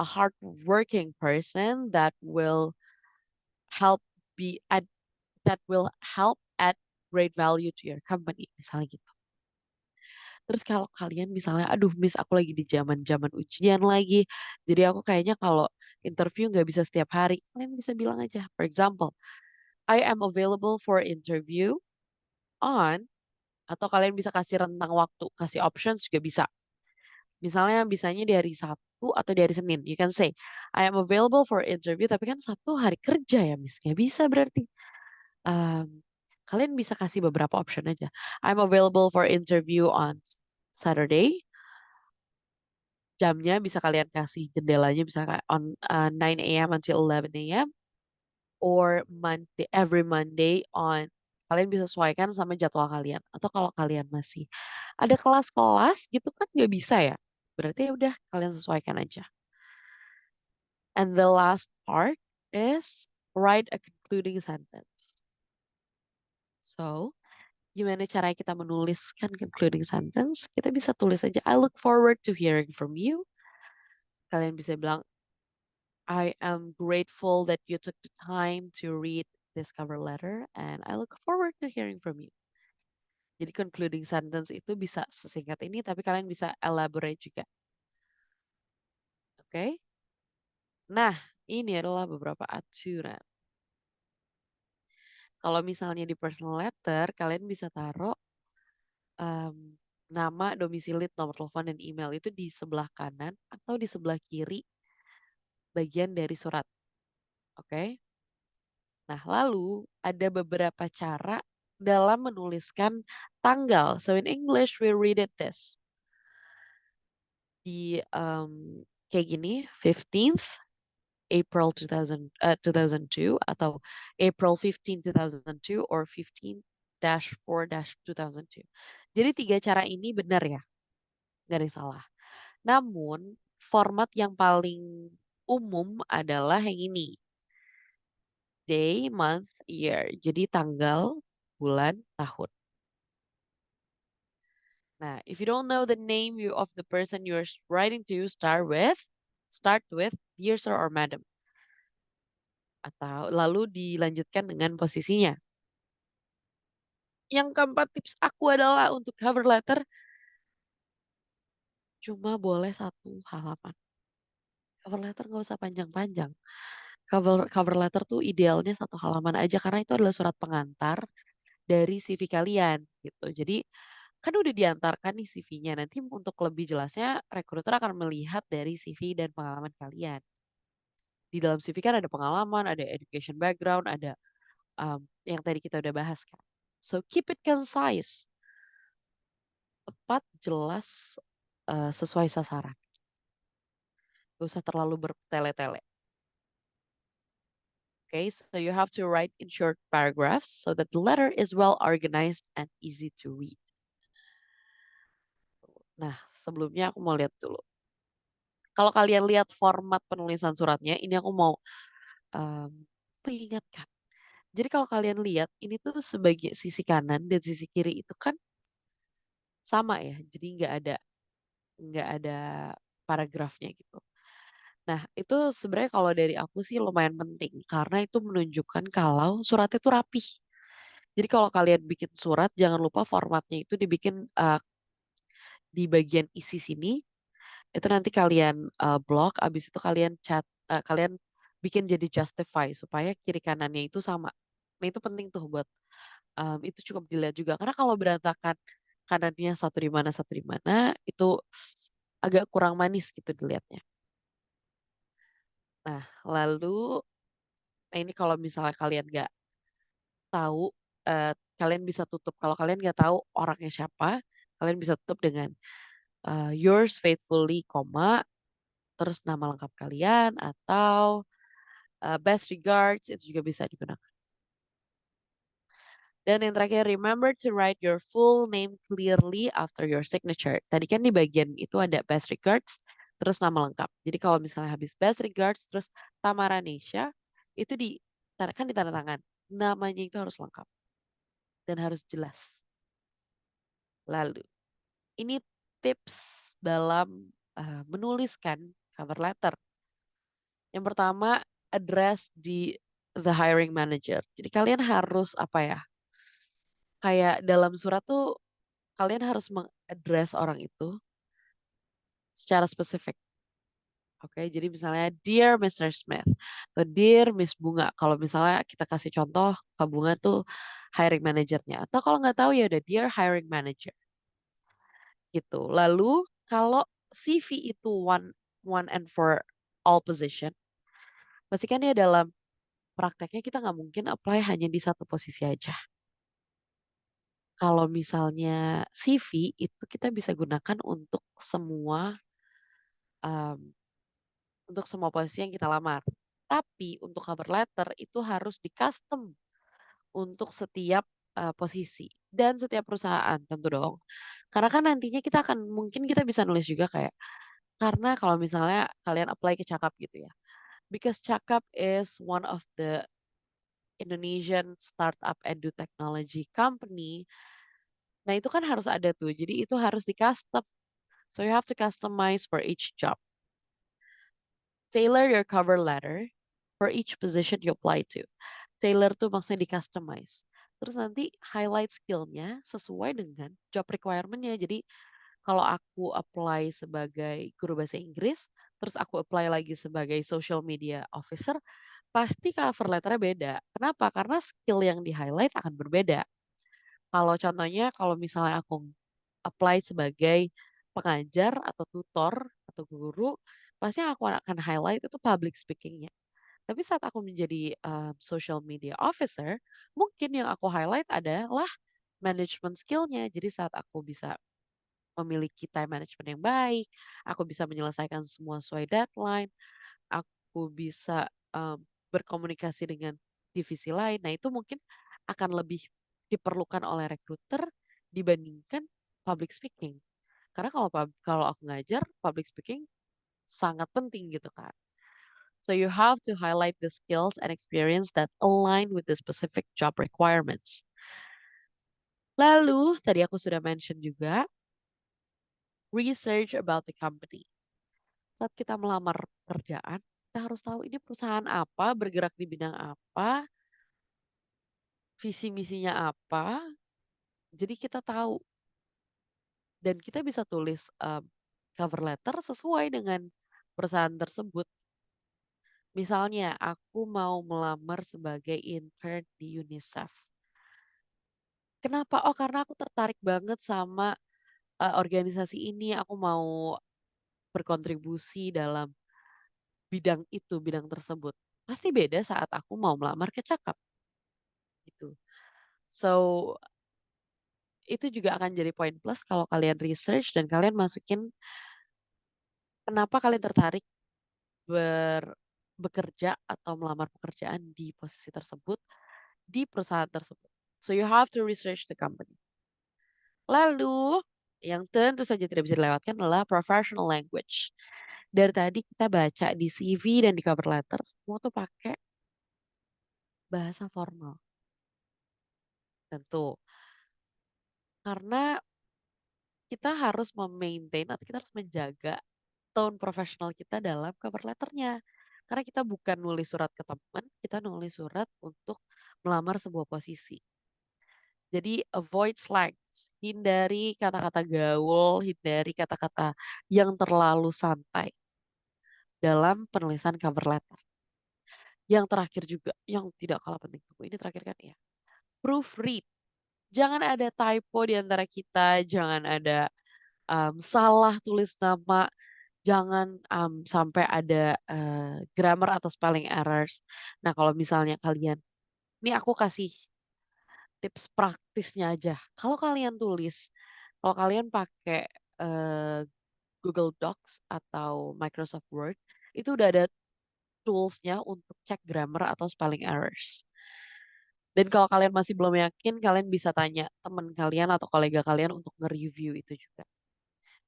a hardworking person that will help that will help add great value to your company, misalnya gitu. Terus kalau kalian misalnya, aduh Miss aku lagi di zaman ujian lagi, jadi aku kayaknya kalau interview nggak bisa setiap hari, kalian bisa bilang aja, for example, I am available for interview on, atau kalian bisa kasih rentang waktu, kasih options juga bisa. Misalnya bisanya di hari Sabtu atau di hari Senin. You can say, I am available for interview, tapi kan Sabtu hari kerja ya, Miss. Nggak bisa berarti. Kalian bisa kasih beberapa option aja. I'm available for interview on Saturday. Jamnya bisa kalian kasih jendelanya bisa kayak on 9 a.m. until 11 a.m. or every Monday on, kalian bisa sesuaikan sama jadwal kalian. Atau kalau kalian masih ada kelas-kelas gitu kan nggak bisa ya. Berarti ya udah kalian sesuaikan aja. And the last part is write a concluding sentence. So, gimana cara kita menuliskan concluding sentence? Kita bisa tulis aja, I look forward to hearing from you. Kalian bisa bilang, I am grateful that you took the time to read this cover letter and I look forward to hearing from you. Jadi concluding sentence itu bisa sesingkat ini, tapi kalian bisa elaborate juga. Oke? Nah, ini adalah beberapa aturan. Kalau misalnya di personal letter, kalian bisa taruh nama, domisili, nomor telepon, dan email itu di sebelah kanan atau di sebelah kiri bagian dari surat. Oke? Nah, lalu ada beberapa cara dalam menuliskan tanggal. So in English, we read it this. Di kayak gini, 15th April 2002 atau April 15, 2002 or 15-4-2002. Jadi 3 cara ini benar ya, nggak ada yang salah. Namun format yang paling umum adalah yang ini. Day, month, year. Jadi tanggal, bulan, tahun. Nah, if you don't know the name of the person you're writing to, start with dear sir or madam. Atau lalu dilanjutkan dengan posisinya. Yang keempat tips aku adalah untuk cover letter cuma boleh 1 halaman. Cover letter nggak usah panjang-panjang. Cover letter tuh idealnya 1 halaman aja karena itu adalah surat pengantar dari CV kalian gitu. Jadi kan udah diantarkan nih CV-nya. Nanti untuk lebih jelasnya rekruter akan melihat dari CV dan pengalaman kalian. Di dalam CV kan ada pengalaman, ada education background, ada yang tadi kita udah bahas kan. So keep it concise. Tepat, jelas, sesuai sasaran. Gak usah terlalu bertele-tele. Okay, so you have to write in short paragraphs so that the letter is well organized and easy to read. Nah, sebelumnya aku mau lihat dulu. Kalau kalian lihat format penulisan suratnya, ini aku mau mengingatkan. Jadi kalau kalian lihat, ini tuh sebagai sisi kanan dan sisi kiri itu kan sama ya. Jadi nggak ada paragrafnya gitu. Nah, itu sebenarnya kalau dari aku sih lumayan penting karena itu menunjukkan kalau suratnya itu rapih. Jadi kalau kalian bikin surat, jangan lupa formatnya itu dibikin di bagian isi sini. Itu nanti kalian blok, abis itu kalian bikin jadi justify supaya kiri kanannya itu sama. Nah itu penting tuh buat itu cukup dilihat juga. Karena kalau berantakan kanannya satu di mana, itu agak kurang manis gitu dilihatnya. Nah, lalu, nah ini kalau misalnya kalian nggak tahu, kalian bisa tutup. Kalau kalian nggak tahu orangnya siapa, kalian bisa tutup dengan yours faithfully, koma, terus nama lengkap kalian, atau best regards, itu juga bisa digunakan. Dan yang terakhir, remember to write your full name clearly after your signature. Tadi kan di bagian itu ada best regards, terus nama lengkap. Jadi kalau misalnya habis best regards, terus Tamara Nesha, itu kan di tanda tangan. Namanya itu harus lengkap dan harus jelas. Lalu, ini tips dalam menuliskan cover letter. Yang pertama, address di the hiring manager. Jadi kalian harus apa ya? Kayak dalam surat tuh kalian harus mengadres orang itu secara spesifik. Oke, jadi misalnya Dear Mr. Smith atau Dear Miss Bunga. Kalau misalnya kita kasih contoh ke Bunga tuh hiring manajernya. Atau kalau nggak tahu ya udah Dear Hiring Manager gitu. Lalu kalau CV itu one and for all position, pastikan ya dalam prakteknya kita nggak mungkin apply hanya di satu posisi aja. Kalau misalnya CV itu kita bisa gunakan um, untuk semua posisi yang kita lamar. Tapi untuk cover letter itu harus di custom untuk setiap posisi dan setiap perusahaan tentu dong. Karena kan nantinya mungkin kita bisa nulis juga kayak karena kalau misalnya kalian apply ke Cakap gitu ya. Because Cakap is one of the Indonesian startup edu technology company. Nah, itu kan harus ada tuh. Jadi itu harus di custom. So you have to customize for each job. Tailor your cover letter for each position you apply to. Tailor tuh maksudnya di customize. Terus nanti highlight skillnya sesuai dengan job requirement-nya. Jadi kalau aku apply sebagai guru bahasa Inggris, terus aku apply lagi sebagai social media officer, pasti cover letternya beda. Kenapa? Karena skill yang di highlight akan berbeda. Kalau contohnya, kalau misalnya aku apply sebagai pengajar atau tutor atau guru, pasti yang aku akan highlight itu public speaking-nya. Tapi saat aku menjadi social media officer, mungkin yang aku highlight adalah management skill-nya. Jadi saat aku bisa memiliki time management yang baik, aku bisa menyelesaikan semua sesuai deadline, aku bisa berkomunikasi dengan divisi lain. Nah, itu mungkin akan lebih diperlukan oleh recruiter dibandingkan public speaking. Karena kalau aku ngajar, public speaking sangat penting gitu kan. So you have to highlight the skills and experience that align with the specific job requirements. Lalu, tadi aku sudah mention juga, research about the company. Saat kita melamar pekerjaan, kita harus tahu ini perusahaan apa, bergerak di bidang apa, visi misinya apa. Jadi kita tahu dan kita bisa tulis cover letter sesuai dengan perusahaan tersebut. Misalnya, aku mau melamar sebagai intern di UNICEF. Kenapa? Oh, karena aku tertarik banget sama organisasi ini. Aku mau berkontribusi dalam bidang itu, bidang tersebut. Pasti beda saat aku mau melamar ke Cakap. Gitu. So, itu juga akan jadi poin plus kalau kalian research dan kalian masukin kenapa kalian tertarik bekerja atau melamar pekerjaan di posisi tersebut di perusahaan tersebut. So you have to research the company. Lalu yang tentu saja tidak bisa dilewatkan adalah professional language. Dari tadi kita baca di CV dan di cover letter semua tuh pakai bahasa formal. Tentu. Karena kita harus memaintain atau kita harus menjaga tone profesional kita dalam cover letternya. Karena kita bukan nulis surat ke teman, kita nulis surat untuk melamar sebuah posisi. Jadi avoid slangs, hindari kata-kata gaul, hindari kata-kata yang terlalu santai dalam penulisan cover letter. Yang terakhir juga, yang tidak kalah penting, ini terakhir kan ya, proofread. Jangan ada typo di antara kita, jangan ada salah tulis nama, jangan sampai ada grammar atau spelling errors. Nah, kalau misalnya kalian, ini aku kasih tips praktisnya aja. Kalau kalian tulis, kalau kalian pakai eh, Google Docs atau Microsoft Word, itu udah ada toolsnya untuk cek grammar atau spelling errors. Dan kalau kalian masih belum yakin, kalian bisa tanya teman kalian atau kolega kalian untuk nge-review itu juga.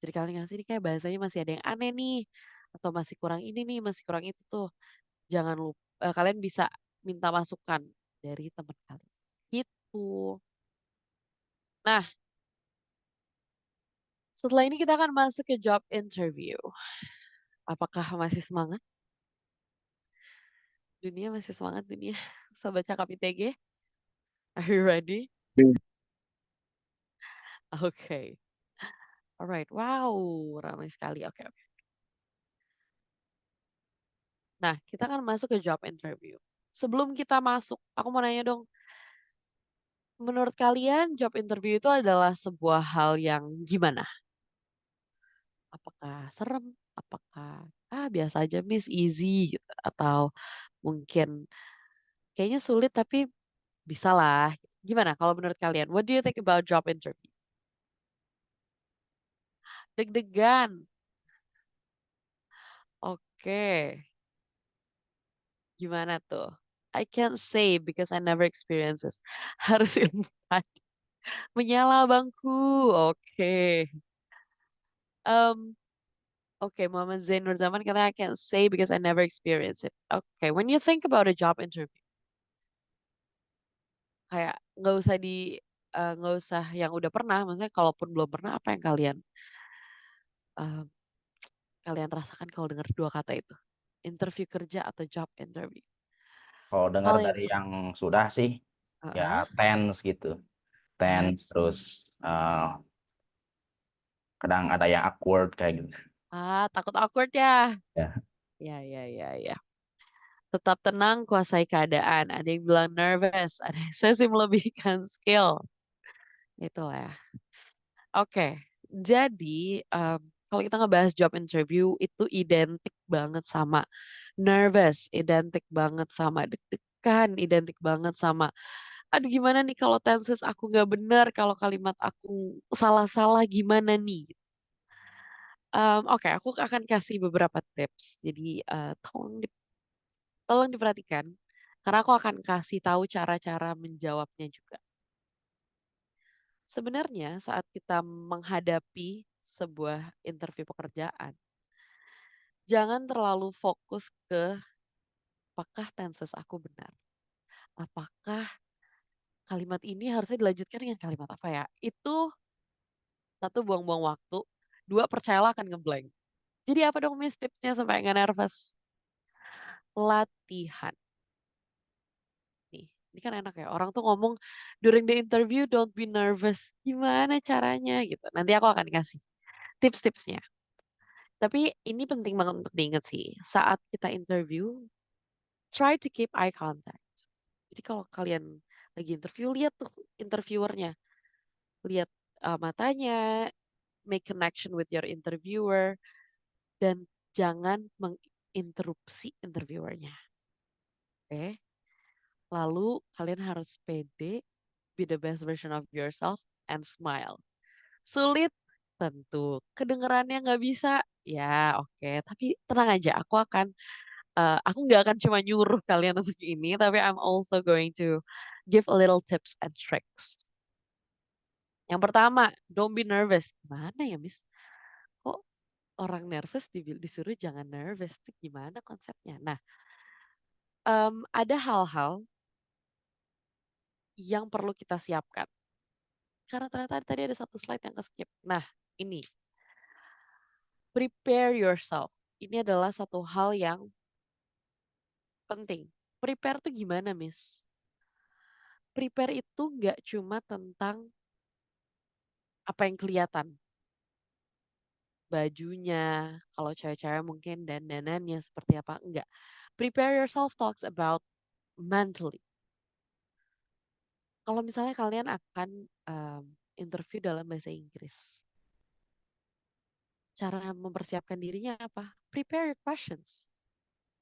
Jadi kalian ngasih ini kayak bahasanya masih ada yang aneh nih, atau masih kurang ini nih, masih kurang itu tuh. Jangan lupa, kalian bisa minta masukan dari teman kalian. Gitu. Nah, setelah ini kita akan masuk ke job interview. Apakah masih semangat? Dunia masih semangat dunia. Sobat Cakap ITG, are you ready? Oke. Alright. Wow, ramai sekali. Oke, oke. Nah, kita akan masuk ke job interview. Sebelum kita masuk, aku mau nanya dong, menurut kalian job interview itu adalah sebuah hal yang gimana? Apakah serem? Apakah biasa aja Miss, easy gitu? Atau mungkin kayaknya sulit tapi bisa lah. Gimana kalau menurut kalian? What do you think about job interview? Deg-degan. Oke. Gimana tuh? I can't say because I never experiences. Harus ilmu padi. Menyala bangku. Oke. Um, Oke, Muhammad Zain Nurzaman katanya I can't say because I never experienced it. Oke, when you think about a job interview, kayak nggak usah yang udah pernah, maksudnya kalaupun belum pernah, apa yang eh, kalian rasakan kalau dengar dua kata itu? Interview kerja atau job interview? Kalau dengar Hal yang dari yang sudah sih, ya Heeh, tense gitu. Tense, tense. terus kadang ada yang awkward kayak gitu. Takut awkward ya? Ya. Ya, ya, ya, ya. Tetap tenang, kuasai keadaan. Ada yang bilang nervous, ada yang sesi melebihkan skill. Itulah ya. Oke, jadi kalau kita ngebahas job interview itu identik banget sama nervous, identik banget sama deg-degan, identik banget sama aduh gimana nih kalau tenses aku nggak bener, kalau kalimat aku salah-salah gimana nih. Oke, aku akan kasih beberapa tips. Jadi tolong diperhatikan, karena aku akan kasih tahu cara-cara menjawabnya juga. Sebenarnya saat kita menghadapi sebuah interview pekerjaan, jangan terlalu fokus ke apakah tenses aku benar. Apakah kalimat ini harusnya dilanjutkan dengan kalimat apa ya? Itu satu, buang-buang waktu. Dua, percayalah akan ngeblank. Jadi apa dong Miss tipsnya supaya nggak nervous? Latihan. Nih, ini kan enak ya. Orang tuh ngomong during the interview don't be nervous. Gimana caranya gitu. Nanti aku akan kasih tips-tipsnya. Tapi ini penting banget untuk diingat sih. Saat kita interview, try to keep eye contact. Jadi kalau kalian lagi interview, lihat tuh interviewernya. Lihat matanya, make connection with your interviewer, dan jangan menginterupsi interviewernya. Oke? Lalu kalian harus pede, be the best version of yourself, and smile. Sulit? Tentu. Kedengerannya nggak bisa? Ya, oke. Tapi tenang aja, aku nggak akan cuma nyuruh kalian untuk ini, tapi I'm also going to give a little tips and tricks. Yang pertama, don't be nervous. Gimana ya, Miss? Kok orang nervous disuruh jangan nervous? Itu gimana konsepnya? Nah, ada hal-hal yang perlu kita siapkan. Karena ternyata tadi ada satu slide yang ke-skip. Nah, ini. Prepare yourself. Ini adalah satu hal yang penting. Prepare tuh gimana, Miss? prepare itu nggak cuma tentang apa yang kelihatan, bajunya, kalau cewek-cewek mungkin dandanannya seperti apa, enggak. Prepare yourself talks about mentally. Kalau misalnya kalian akan interview dalam bahasa Inggris, cara mempersiapkan dirinya apa? Prepare your questions,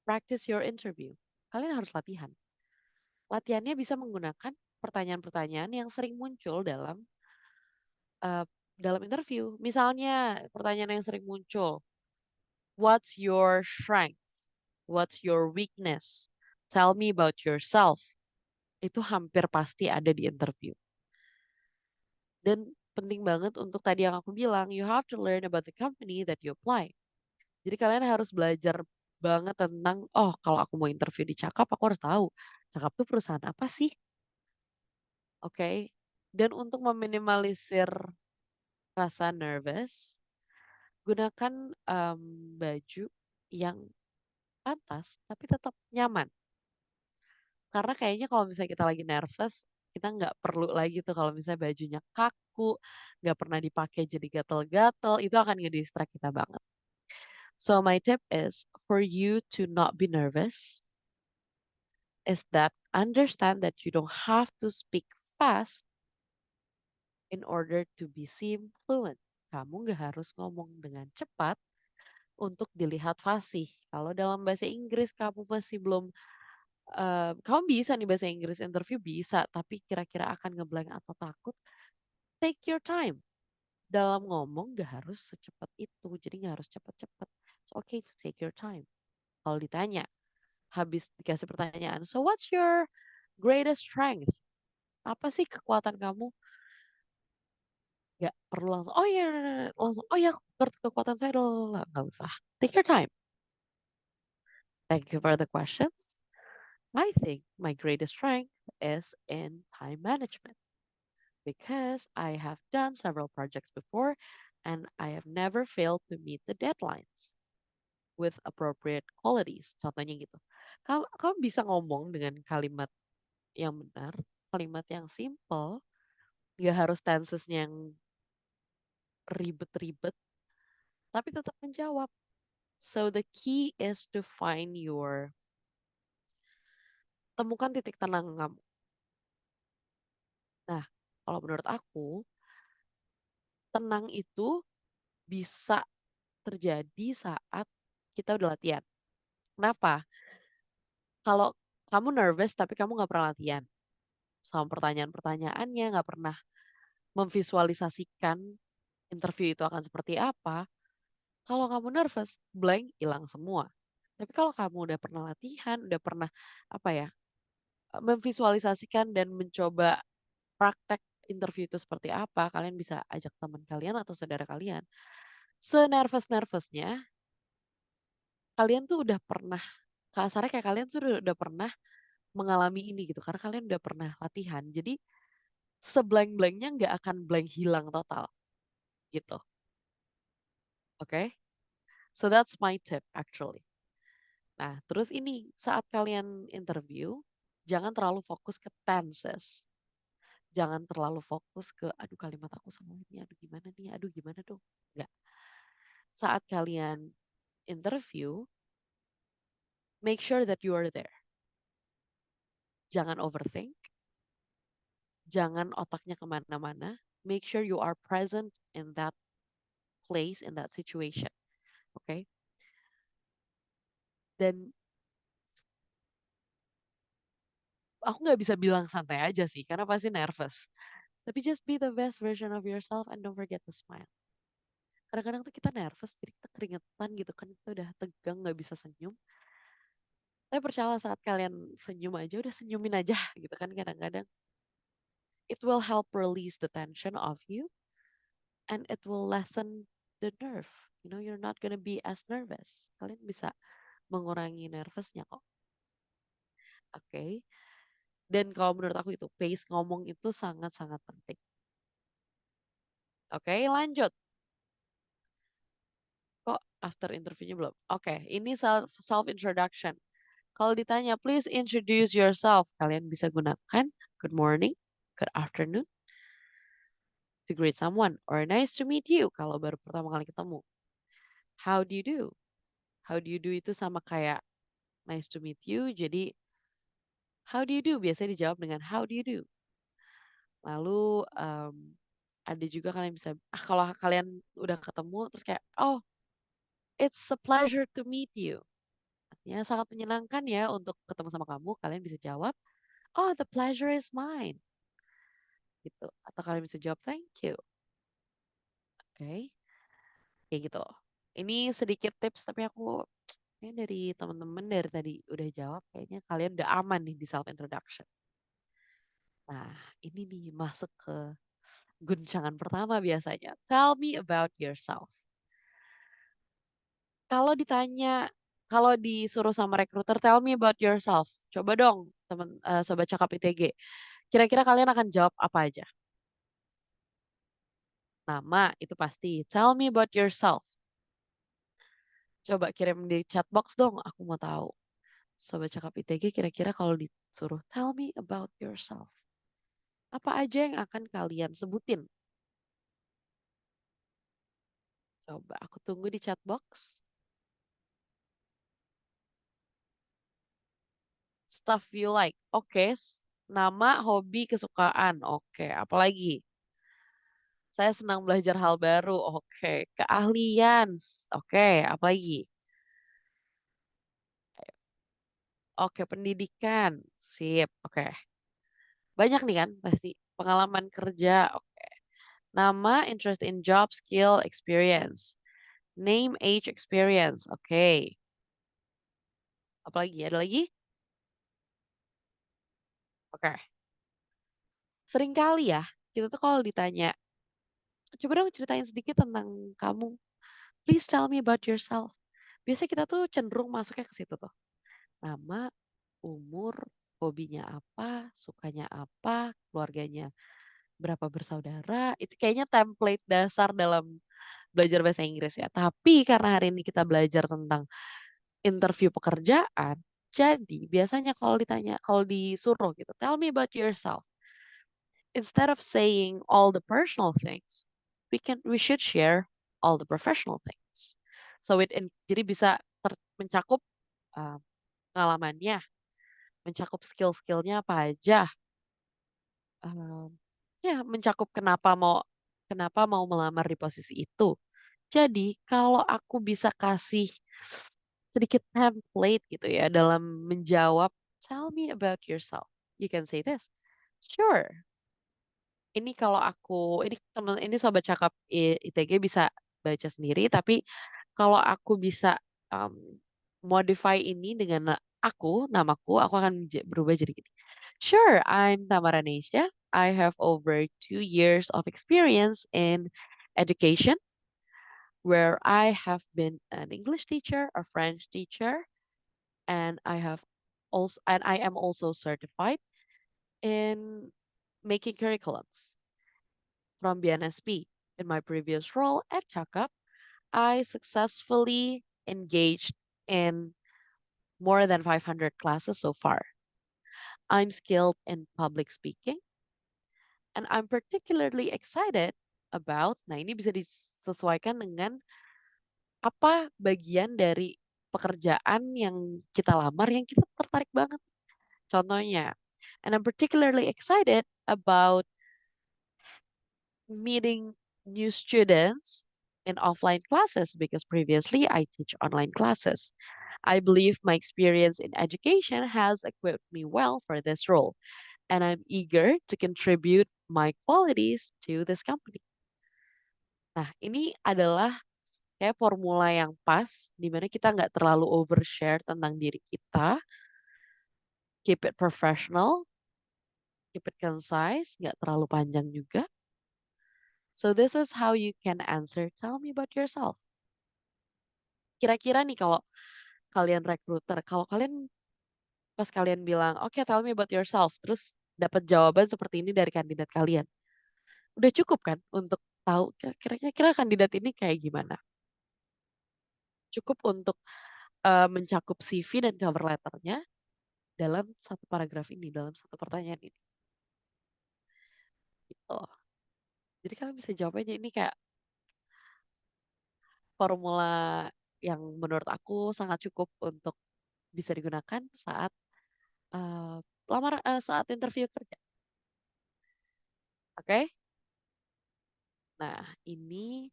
practice your interview. Kalian harus latihan. Latihannya bisa menggunakan pertanyaan-pertanyaan yang sering muncul dalam interview. Misalnya pertanyaan yang sering muncul, what's your strength? What's your weakness? Tell me about yourself. Itu hampir pasti ada di interview. Dan penting banget untuk tadi yang aku bilang, you have to learn about the company that you apply. Jadi kalian harus belajar banget tentang, oh kalau aku mau interview di Cakap, aku harus tahu. Cakap tuh perusahaan apa sih? Oke. Dan untuk meminimalisir rasa nervous, gunakan baju yang pantas tapi tetap nyaman. Karena kayaknya kalau misalnya kita lagi nervous, kita nggak perlu lagi tuh kalau misalnya bajunya kaku, nggak pernah dipakai jadi gatel-gatel, itu akan ngedistract kita banget. So my tip is for you to not be nervous is that understand that you don't have to speak fast in order to be seen fluent. Kamu nggak harus ngomong dengan cepat untuk dilihat fasih. Kalau dalam bahasa Inggris kamu masih belum kamu bisa nih bahasa Inggris interview bisa, tapi kira-kira akan ngeblank atau takut, take your time. Dalam ngomong gak harus secepat itu, jadi gak harus cepat-cepat. It's okay to take your time. Kalau ditanya, habis dikasih pertanyaan, so what's your greatest strength? Apa sih kekuatan kamu? Gak perlu langsung, oh ya, langsung, oh ya, kekuatan saya, gak usah. Take your time. Thank you for the questions. I think my greatest strength is in time management because I have done several projects before and I have never failed to meet the deadlines with appropriate qualities. Contohnya gitu. Kamu bisa ngomong dengan kalimat yang benar, kalimat yang simple, gak harus tensesnya yang ribet-ribet, tapi tetap menjawab. So the key is to find temukan titik tenang kamu. Nah, kalau menurut aku, tenang itu bisa terjadi saat kita udah latihan. Kenapa? Kalau kamu nervous tapi kamu nggak pernah latihan sama pertanyaan-pertanyaannya, nggak pernah memvisualisasikan interview itu akan seperti apa, kalau kamu nervous, blank, hilang semua. Tapi kalau kamu udah pernah latihan, udah pernah apa ya, memvisualisasikan dan mencoba praktek interview itu seperti apa, kalian bisa ajak teman kalian atau saudara kalian. Senervous-nervousnya, kalian tuh udah pernah, kasarnya kayak kalian tuh udah pernah mengalami ini gitu, karena kalian udah pernah latihan. Jadi seblank-blanknya nggak akan blank hilang total gitu. Oke? So that's my tip actually. Nah, terus ini saat kalian interview, jangan terlalu fokus ke tenses. Jangan terlalu fokus ke aduh kalimat aku salah ini, aduh gimana nih, aduh gimana dong. Enggak. Saat kalian interview, make sure that you are there. Jangan overthink. Jangan otaknya kemana-mana. Make sure you are present in that place, in that situation. Oke? Dan aku nggak bisa bilang santai aja sih, karena pasti nervous. Tapi just be the best version of yourself and don't forget to smile. Kadang-kadang tuh kita nervous, jadi kita keringetan gitu kan, kita udah tegang, nggak bisa senyum. Tapi percaya saat kalian senyum aja, udah senyumin aja gitu kan kadang-kadang. It will help release the tension of you and it will lessen the nerve. You know, you're not gonna be as nervous. Kalian bisa mengurangi nervousnya kok. Oke. Dan kalau menurut aku itu, pace ngomong itu sangat-sangat penting. Oke, lanjut. Kok after interviewnya belum? Oke, ini self introduction. Kalau ditanya, please introduce yourself. Kalian bisa gunakan good morning, good afternoon to greet someone, or nice to meet you kalau baru pertama kali ketemu. How do you do? How do you do itu sama kayak nice to meet you, jadi how do you do biasanya dijawab dengan how do you do. Lalu ada juga kalian bisa, kalau kalian udah ketemu terus kayak, oh, it's a pleasure to meet you. Artinya sangat menyenangkan ya untuk ketemu sama kamu. Kalian bisa jawab, oh, the pleasure is mine. Gitu. Atau kalian bisa jawab, thank you. Oke. Kayak gitu. Ini sedikit tips, tapi aku kayaknya dari teman-teman dari tadi udah jawab, kayaknya kalian udah aman nih di self introduction. Nah, ini nih masuk ke guncangan pertama biasanya. Tell me about yourself. Kalau ditanya, kalau disuruh sama recruiter, tell me about yourself. Coba dong, teman sobat cakap ITG. Kira-kira kalian akan jawab apa aja? Nama itu pasti. Tell me about yourself. Coba kirim di chat box dong, aku mau tahu. Sobat cakap ITG kira-kira kalau disuruh tell me about yourself. Apa aja yang akan kalian sebutin? Coba aku tunggu di chat box. Stuff you like. Oke, nama, hobi, kesukaan. Oke, apalagi? Saya senang belajar hal baru. Oke, keahlian. Oke, apalagi? Oke, pendidikan. Sip. Oke. Banyak nih kan pasti. Pengalaman kerja. Oke. Nama, interest in job, skill, experience. Name, age, experience. Oke. Apalagi? Ada lagi? Oke. Seringkali ya, kita tuh kalau ditanya, coba dong ceritain sedikit tentang kamu. Please tell me about yourself. Biasanya kita tuh cenderung masuknya ke situ tuh. Nama, umur, hobinya apa, sukanya apa, keluarganya berapa bersaudara. Itu kayaknya template dasar dalam belajar bahasa Inggris ya. Tapi karena hari ini kita belajar tentang interview pekerjaan, jadi biasanya kalau ditanya, kalau disuruh gitu, tell me about yourself. Instead of saying all the personal things, we should share all the professional things. So jadi bisa mencakup uh, pengalamannya, mencakup skill-skillnya apa aja, ya mencakup kenapa mau melamar di posisi itu. Jadi kalau aku bisa kasih sedikit template gitu ya dalam menjawab, tell me about yourself. You can say this. Sure. Ini kalau aku, ini sobat cakap ITG bisa baca sendiri, tapi kalau aku bisa um, modify ini dengan namaku, aku akan berubah jadi gini. Sure, I'm Tamara Nesya. I have over 2 years of experience in education, where I have been an English teacher, a French teacher, and I am also certified in making curriculums from BNSP. In my previous role at Chakap, I successfully engaged in more than 500 classes so far. I'm skilled in public speaking, and I'm particularly excited about, nah ini bisa disesuaikan dengan apa bagian dari pekerjaan yang kita lamar yang kita tertarik banget. Contohnya, and I'm particularly excited about meeting new students in offline classes because previously I teach online classes. I believe my experience in education has equipped me well for this role, and I'm eager to contribute my qualities to this company. Nah, ini adalah kayak formula yang pas, di mana kita nggak terlalu overshare tentang diri kita, keep it professional, keep it concise, nggak terlalu panjang juga. So this is how you can answer, tell me about yourself. Kira-kira nih kalau kalian recruiter, kalau kalian pas kalian bilang, oke, tell me about yourself, terus dapat jawaban seperti ini dari kandidat kalian. Udah cukup kan untuk tahu kira-kira kandidat ini kayak gimana? Cukup untuk mencakup CV dan cover letternya dalam satu paragraf ini, dalam satu pertanyaan ini. Jadi kalian bisa jawab aja ini kayak formula yang menurut aku sangat cukup untuk bisa digunakan saat eh, saat interview kerja. Oke? Nah, ini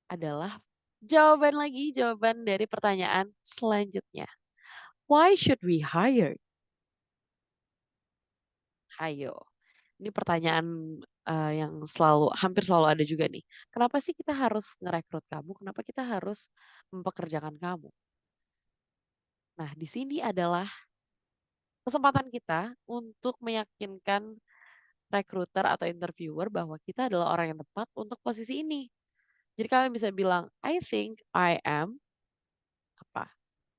adalah jawaban dari pertanyaan selanjutnya. Why should we hire? Hayo. Ini pertanyaan yang hampir selalu ada juga nih. Kenapa sih kita harus ngerekrut kamu? Kenapa kita harus mempekerjakan kamu? Nah, di sini adalah kesempatan kita untuk meyakinkan recruiter atau interviewer bahwa kita adalah orang yang tepat untuk posisi ini. Jadi kalian bisa bilang, I think I am apa?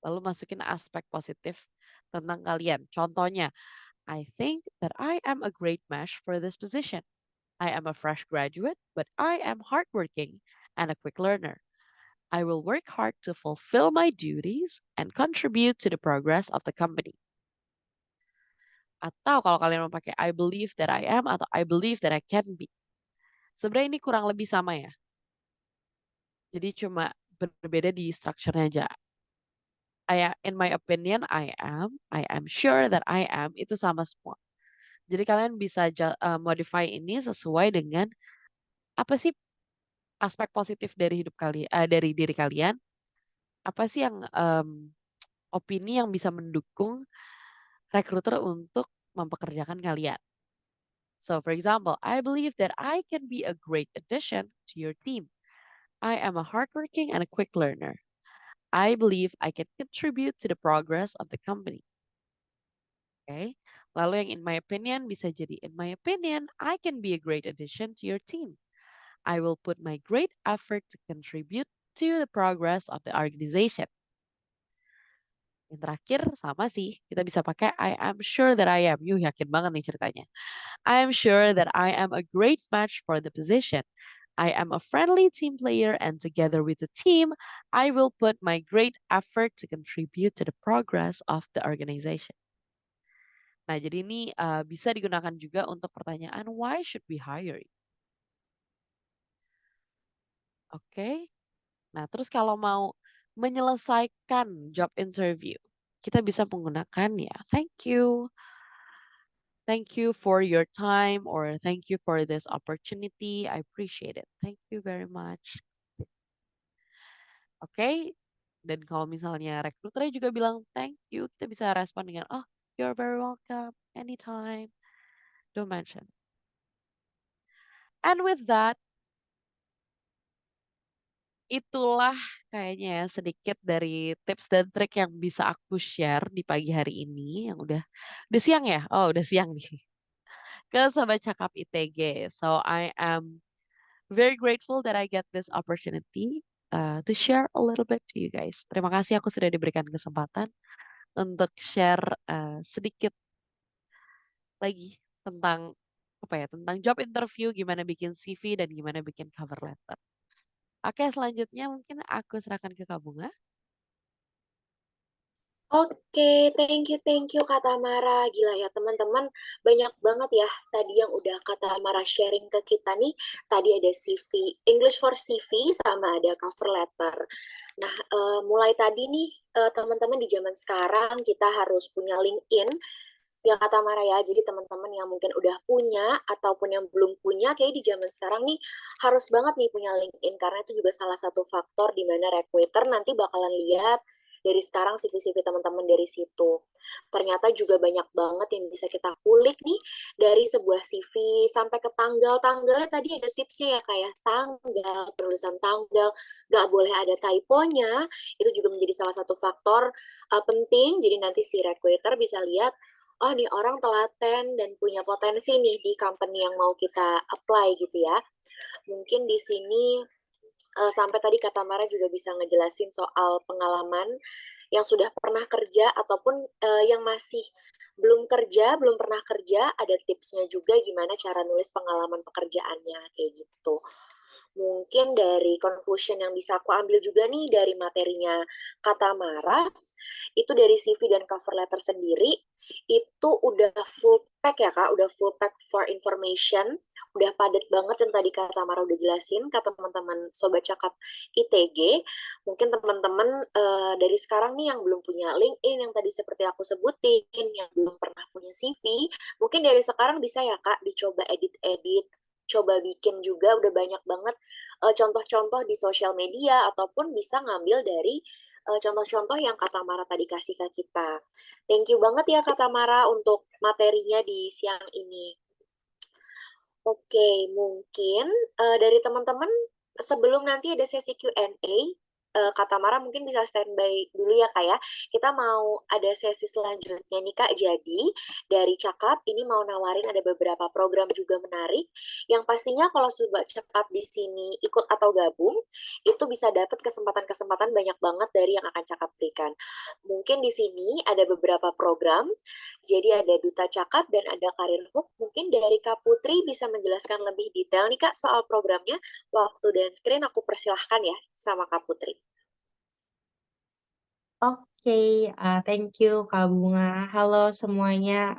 Lalu masukin aspek positif tentang kalian. Contohnya, I think that I am a great match for this position. I am a fresh graduate, but I am hardworking and a quick learner. I will work hard to fulfill my duties and contribute to the progress of the company. Atau kalau kalian mau pakai I believe that I am atau I believe that I can be. Sebenarnya ini kurang lebih sama ya. Jadi cuma berbeda di structure-nya aja. In my opinion, I am sure that I am, itu sama semua. Jadi kalian bisa modify ini sesuai dengan apa sih aspek positif dari hidup kalian, dari diri kalian. Apa sih yang opini yang bisa mendukung recruiter untuk mempekerjakan kalian. So for example, I believe that I can be a great addition to your team. I am a hardworking and a quick learner. I believe I can contribute to the progress of the company. Okay. Lalu yang in my opinion bisa jadi in my opinion, I can be a great addition to your team. I will put my great effort to contribute to the progress of the organization. Yang terakhir sama sih, kita bisa pakai I am sure that I am. Yakin banget nih ceritanya. I am sure that I am a great match for the position. I am a friendly team player and together with the team, I will put my great effort to contribute to the progress of the organization. Nah, jadi ini bisa digunakan juga untuk pertanyaan why should we hire you? Oke. Nah, terus kalau mau menyelesaikan job interview, kita bisa menggunakan ya, thank you. Thank you for your time or thank you for this opportunity. I appreciate it. Thank you very much. Oke. Dan kalau misalnya rekruternya juga bilang thank you, kita bisa respon dengan oh, you're very welcome anytime. Don't mention. And with that, itulah kayaknya ya sedikit dari tips dan trik yang bisa aku share di pagi hari ini yang udah siang ya? Oh, udah siang nih. Ke Sobat Cakap ITG. So I am very grateful that I get this opportunity to share a little bit to you guys. Terima kasih aku sudah diberikan kesempatan untuk share sedikit lagi tentang tentang job interview, gimana bikin CV dan gimana bikin cover letter. Oke, selanjutnya mungkin aku serahkan ke Kak Bunga. Oke, thank you Kak Tamara. Gila ya teman-teman, banyak banget ya tadi yang udah Kak Tamara sharing ke kita nih. Tadi ada CV, English for CV, sama ada cover letter. Nah, mulai tadi nih teman-teman di zaman sekarang kita harus punya LinkedIn. Ya Kak Tamara ya, jadi teman-teman yang mungkin udah punya ataupun yang belum punya, kayak di zaman sekarang nih harus banget nih punya LinkedIn, karena itu juga salah satu faktor di mana recruiter nanti bakalan lihat dari sekarang CV-CV teman-teman dari situ. Ternyata juga banyak banget yang bisa kita kulik nih dari sebuah CV sampai ke tanggal-tanggalnya. Tadi ada tipsnya ya kayak tanggal, penulisan tanggal, nggak boleh ada typonya. Itu juga menjadi salah satu faktor penting. Jadi nanti si recruiter bisa lihat, oh nih orang telaten dan punya potensi nih di company yang mau kita apply gitu ya. Mungkin di sini sampai tadi Kak Tamara juga bisa ngejelasin soal pengalaman yang sudah pernah kerja ataupun yang masih belum pernah kerja, ada tipsnya juga gimana cara nulis pengalaman pekerjaannya kayak gitu. Mungkin dari conclusion yang bisa aku ambil juga nih dari materinya Kak Tamara, itu dari CV dan cover letter sendiri, itu udah full pack ya Kak, udah full pack for information, udah padat banget yang tadi Kak Tamara udah jelasin ke teman-teman Sobat Cakap ITG. Mungkin teman-teman dari sekarang nih yang belum punya LinkedIn yang tadi seperti aku sebutin, yang belum pernah punya CV, mungkin dari sekarang bisa ya Kak dicoba edit-edit, coba bikin juga udah banyak banget contoh-contoh di sosial media ataupun bisa ngambil dari contoh-contoh yang Kak Tamara tadi kasih ke kita. Thank you banget ya Kak Tamara untuk materinya di siang ini. Oke, mungkin dari teman-teman sebelum nanti ada sesi Q&A, Kak Tamara mungkin bisa standby dulu ya Kak ya. Kita mau ada sesi selanjutnya nih Kak. Jadi dari Cakap ini mau nawarin ada beberapa program juga menarik yang pastinya kalau Sobat Cakap di sini ikut atau gabung itu bisa dapat kesempatan-kesempatan banyak banget dari yang akan Cakap berikan. Mungkin di sini ada beberapa program jadi ada Duta Cakap dan ada Karir Hook. Mungkin dari Kak Putri bisa menjelaskan lebih detail nih Kak soal programnya. Waktu dan screen aku persilahkan ya sama Kak Putri. Oke, thank you Kak Bunga. Halo semuanya,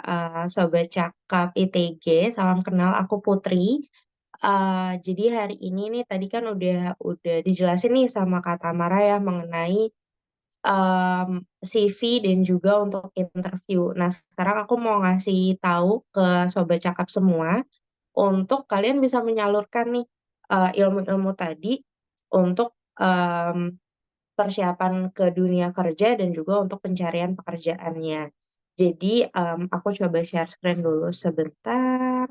Sobat Cakap ITG, salam kenal, aku Putri. Jadi hari ini nih tadi kan udah dijelasin nih sama Kak Tamara ya mengenai CV dan juga untuk interview. Nah, sekarang aku mau ngasih tahu ke Sobat Cakap semua, untuk kalian bisa menyalurkan nih, ilmu-ilmu tadi untuk, persiapan ke dunia kerja dan juga untuk pencarian pekerjaannya. Jadi, aku coba share screen dulu sebentar.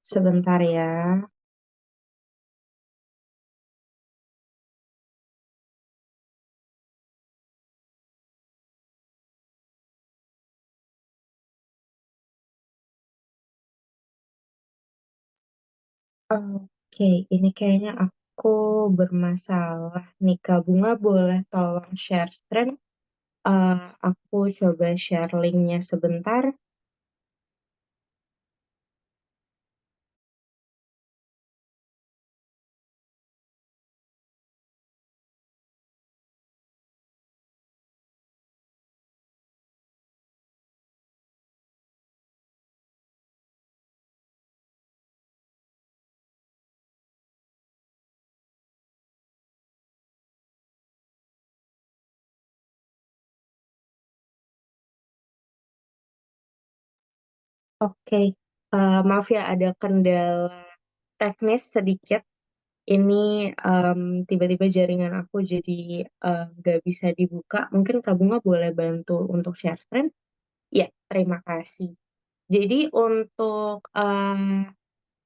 Sebentar ya. Oke, ini kayaknya aku bermasalah nih, Kak Bunga boleh tolong share screen? Aku coba share link-nya sebentar. Oke, maaf ya ada kendala teknis sedikit. Ini, tiba-tiba jaringan aku jadi, nggak bisa dibuka. Mungkin Kak Bunga boleh bantu untuk share screen? Ya, terima kasih. Jadi untuk,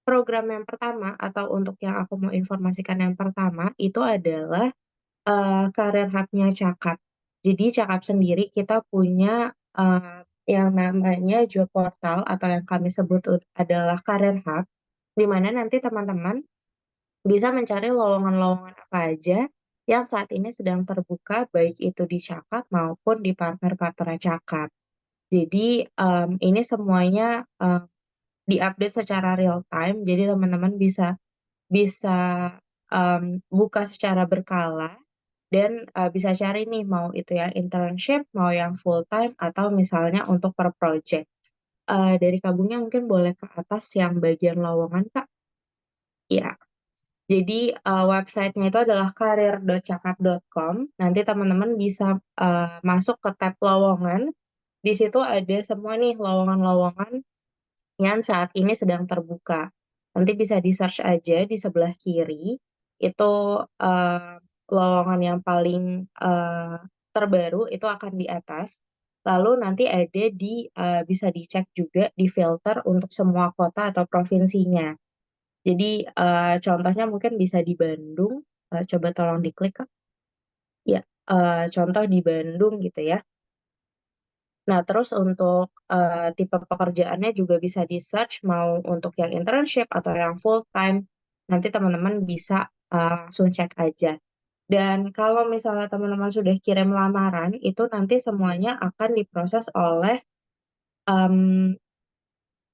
program yang pertama atau untuk yang aku mau informasikan yang pertama itu adalah, Career Hub-nya Cakap. Jadi Cakap sendiri kita punya, yang namanya job portal atau yang kami sebut adalah Career Hub, di mana nanti teman-teman bisa mencari lowongan-lowongan apa aja yang saat ini sedang terbuka, baik itu di Cakap maupun di partner-partner Cakap. Jadi, ini semuanya, diupdate secara real time, jadi teman-teman bisa bisa, buka secara berkala dan, bisa cari nih mau itu yang internship, mau yang full time, atau misalnya untuk per project. Dari Kak mungkin boleh ke atas yang bagian lowongan, Kak? Iya. Jadi, website-nya itu adalah karir.cakap.com. Nanti teman-teman bisa, masuk ke tab lowongan. Di situ ada semua nih lowongan-lowongan yang saat ini sedang terbuka. Nanti bisa di-search aja di sebelah kiri, itu, lowongan yang paling, terbaru itu akan di atas. Lalu nanti ada bisa dicek juga di filter untuk semua kota atau provinsinya. Jadi, contohnya mungkin bisa di Bandung, coba tolong diklik, Kak. Ya, contoh di Bandung gitu ya. Nah, terus untuk, tipe pekerjaannya juga bisa di-search mau untuk yang internship atau yang full time, nanti teman-teman bisa, langsung cek aja. Dan kalau misalnya teman-teman sudah kirim lamaran, itu nanti semuanya akan diproses oleh, mmm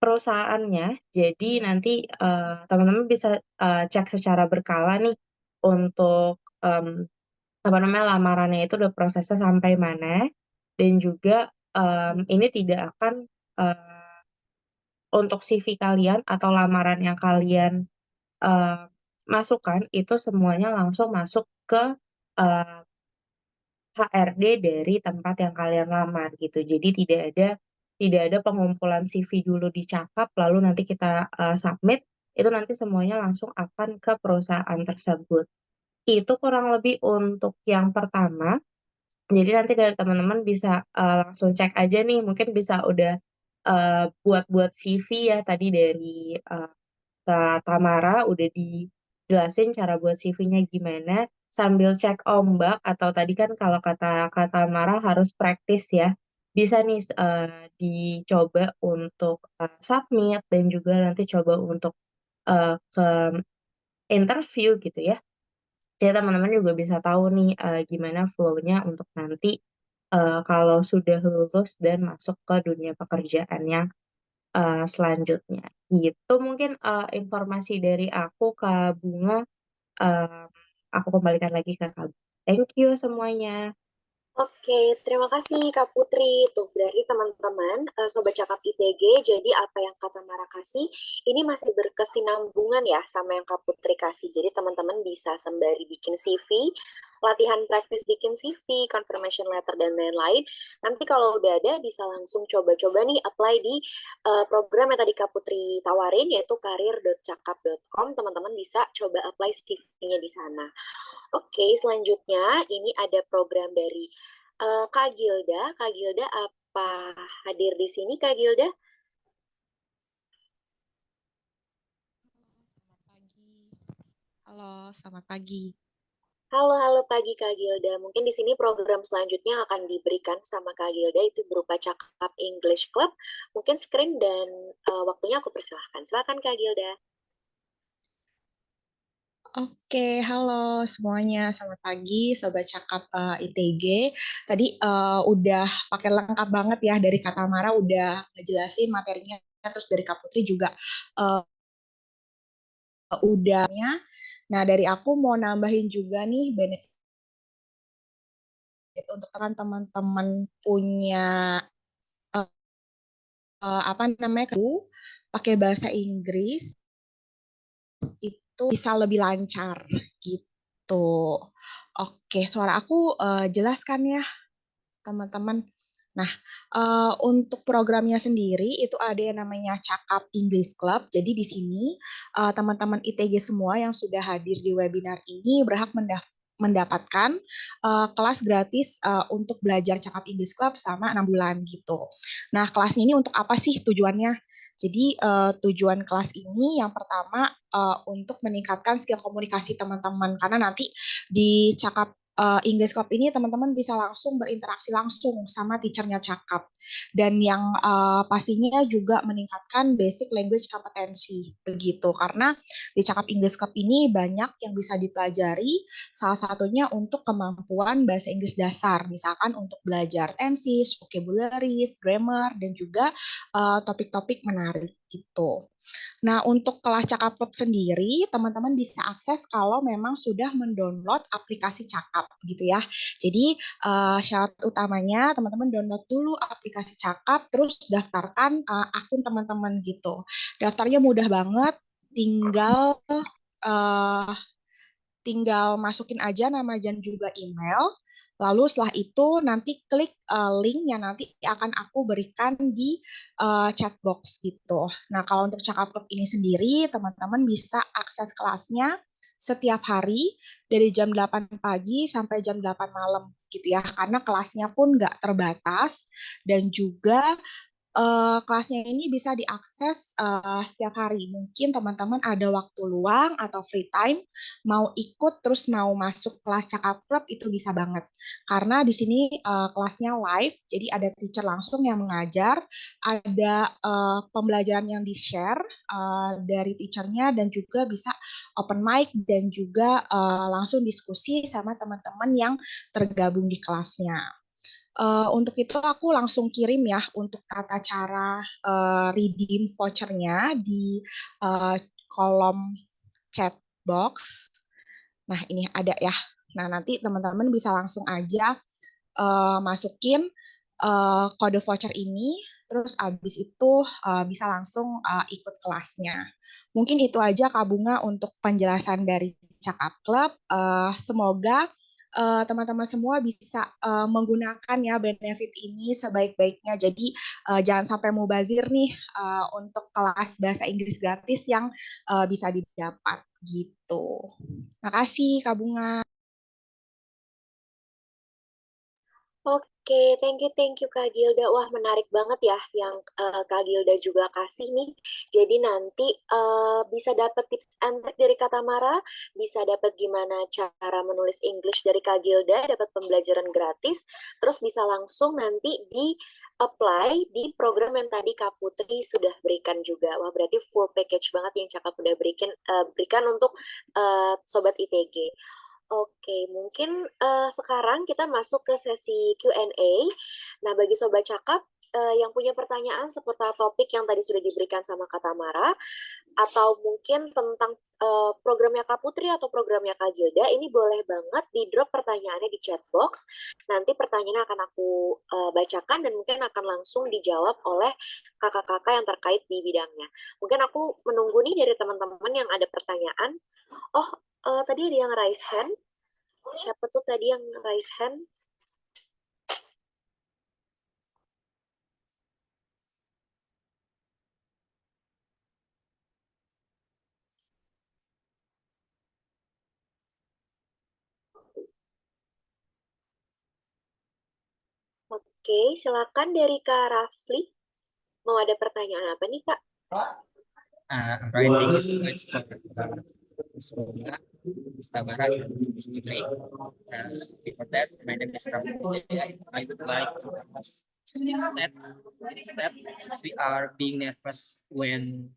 perusahaannya. Jadi nanti, teman-teman bisa, cek secara berkala nih untuk, apa namanya, lamarannya itu udah prosesnya sampai mana, dan juga ini tidak akan untuk CV kalian atau lamaran yang kalian masukkan itu semuanya langsung masuk ke HRD dari tempat yang kalian lamar gitu. Jadi tidak ada pengumpulan CV dulu di Cakap lalu nanti kita submit, itu nanti semuanya langsung akan ke perusahaan tersebut. Itu kurang lebih untuk yang pertama. Jadi nanti dari teman-teman bisa langsung cek aja nih, mungkin bisa udah buat-buat CV ya tadi dari Kak Tamara udah dijelasin cara buat CV-nya gimana, sambil cek ombak atau tadi kan kalau kata Kak Tamara harus praktis ya. Bisa nih dicoba untuk submit dan juga nanti coba untuk ke interview gitu ya. Jadi teman-teman juga bisa tahu nih gimana flow-nya untuk nanti kalau sudah lulus dan masuk ke dunia pekerjaan yang selanjutnya. Gitu mungkin informasi dari aku, Kak Bunga. Mmm, aku kembalikan lagi ke Kak. Thank you semuanya. Oke, terima kasih Kak Putri. Tuh, berarti teman-teman, Sobat Cakap ITG, jadi apa yang Kak Tamara kasih, ini masih berkesinambungan ya sama yang Kak Putri kasih. Jadi teman-teman bisa sembari bikin CV, latihan praktis bikin CV, confirmation letter, dan lain-lain. Nanti kalau udah ada, bisa langsung coba-coba nih apply di program yang tadi Kak Putri tawarin, yaitu karir.cakap.com. Teman-teman bisa coba apply CV-nya di sana. Oke, selanjutnya ini ada program dari Kak Gilda. Kak Gilda apa hadir di sini Kak Gilda? Pagi. Halo, selamat pagi. Halo, halo pagi Kak Gilda. Mungkin di sini program selanjutnya akan diberikan sama Kak Gilda itu berupa Cakap English Club. Mungkin screen dan waktunya aku persilahkan. Silakan Kak Gilda. Oke, halo semuanya. Selamat pagi, Sobat Cakap ITG. Tadi udah pakai lengkap banget ya dari Kak Tamara udah ngejelasin materinya, terus dari Kak Putri juga uh, udahnya. Nah, dari aku mau nambahin juga nih benefit untuk teman-teman punya apa namanya, pakai bahasa Inggris itu bisa lebih lancar gitu. Oke, suara aku jelas kan ya, teman-teman? Nah, untuk programnya sendiri itu ada yang namanya Cakap English Club. Jadi di sini teman-teman ITG semua yang sudah hadir di webinar ini berhak mendapatkan kelas gratis untuk belajar Cakap English Club selama 6 bulan gitu. Nah, kelasnya ini untuk apa sih tujuannya? Jadi tujuan kelas ini yang pertama untuk meningkatkan skill komunikasi teman-teman karena nanti di Cakap English Club ini teman-teman bisa langsung berinteraksi langsung sama teachernya Cakap dan yang pastinya juga meningkatkan basic language kompetensi begitu karena di Cakap English Club ini banyak yang bisa dipelajari salah satunya untuk kemampuan bahasa Inggris dasar misalkan untuk belajar tenses, vocabularies, grammar dan juga topik-topik menarik gitu. Nah, untuk kelas Cakap Club sendiri, teman-teman bisa akses kalau memang sudah mendownload aplikasi Cakap gitu ya. Jadi, syarat utamanya teman-teman download dulu aplikasi Cakap, terus daftarkan akun teman-teman gitu. Daftarnya mudah banget, tinggal uh, tinggal masukin aja nama dan juga email. Lalu setelah itu nanti klik link yang nanti akan aku berikan di chat box gitu. Nah, kalau untuk Cakap Club ini sendiri, teman-teman bisa akses kelasnya setiap hari dari jam 8 pagi sampai jam 8 malam gitu ya. Karena kelasnya pun nggak terbatas dan juga kelasnya ini bisa diakses setiap hari. Mungkin teman-teman ada waktu luang atau free time, mau ikut terus mau masuk kelas Cakap Club itu bisa banget. Karena di sini kelasnya live, jadi ada teacher langsung yang mengajar, ada pembelajaran yang di-share dari teachernya dan juga bisa open mic dan juga langsung diskusi sama teman-teman yang tergabung di kelasnya. Untuk itu aku langsung kirim ya untuk tata cara redeem vouchernya di uh, kolom chat box. Nah, ini ada ya. Nah, nanti teman-teman bisa langsung aja masukin kode voucher ini, terus abis itu bisa langsung ikut kelasnya. Mungkin itu aja Kak Bunga untuk penjelasan dari Cakap Club. Semoga teman-teman semua bisa menggunakan ya benefit ini sebaik-baiknya. Jadi jangan sampai mubazir nih untuk kelas bahasa Inggris gratis yang bisa didapat gitu. Makasih Kak Bunga. Oke, thank you Kak Gilda. Wah, menarik banget ya yang Kak Gilda juga kasih nih. Jadi nanti bisa dapat tips and trick dari Kak Tamara, bisa dapat gimana cara menulis English dari Kak Gilda, dapat pembelajaran gratis, terus bisa langsung nanti di apply di program yang tadi Kak Putri sudah berikan juga. Wah, berarti full package banget yang Cakap udah berikan untuk Sobat ITG. Oke, mungkin sekarang kita masuk ke sesi Q&A. Nah, bagi Sobat Cakap yang punya pertanyaan seputar topik yang tadi sudah diberikan sama Kak Tamara, atau mungkin tentang programnya Kak Putri atau programnya Kak Gilda, ini boleh banget di-drop pertanyaannya di chat box. Nanti pertanyaannya akan aku bacakan dan mungkin akan langsung dijawab oleh kakak-kakak yang terkait di bidangnya. Mungkin aku menunggu nih dari teman-teman yang ada pertanyaan. Oh, tadi ada yang raise hand. Siapa tuh tadi yang raise hand? Oke, silakan dari Kak Rafli. Mau ada pertanyaan apa nih, Kak? Right, thank you so much for Semoga Tamara and Miss Putri. Before that, my name is Raffi. I would like to ask instead we are being nervous when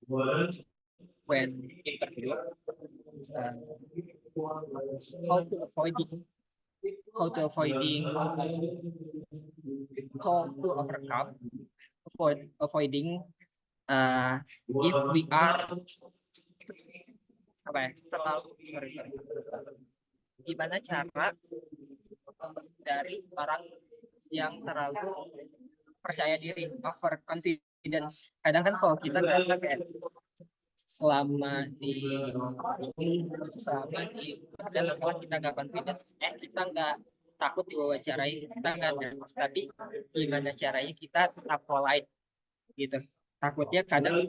interview. How to avoiding how to overcome avoiding if we are terlalu sorry gimana cara dari orang yang terlalu percaya diri, over confidence. Kadang kan kalau kita ngerasa kayak selama di dan kalau kita nggak confident, kita nggak takut diwawancarai, kita nggak nervous, tapi gimana caranya kita tetap polite gitu. Takutnya kadang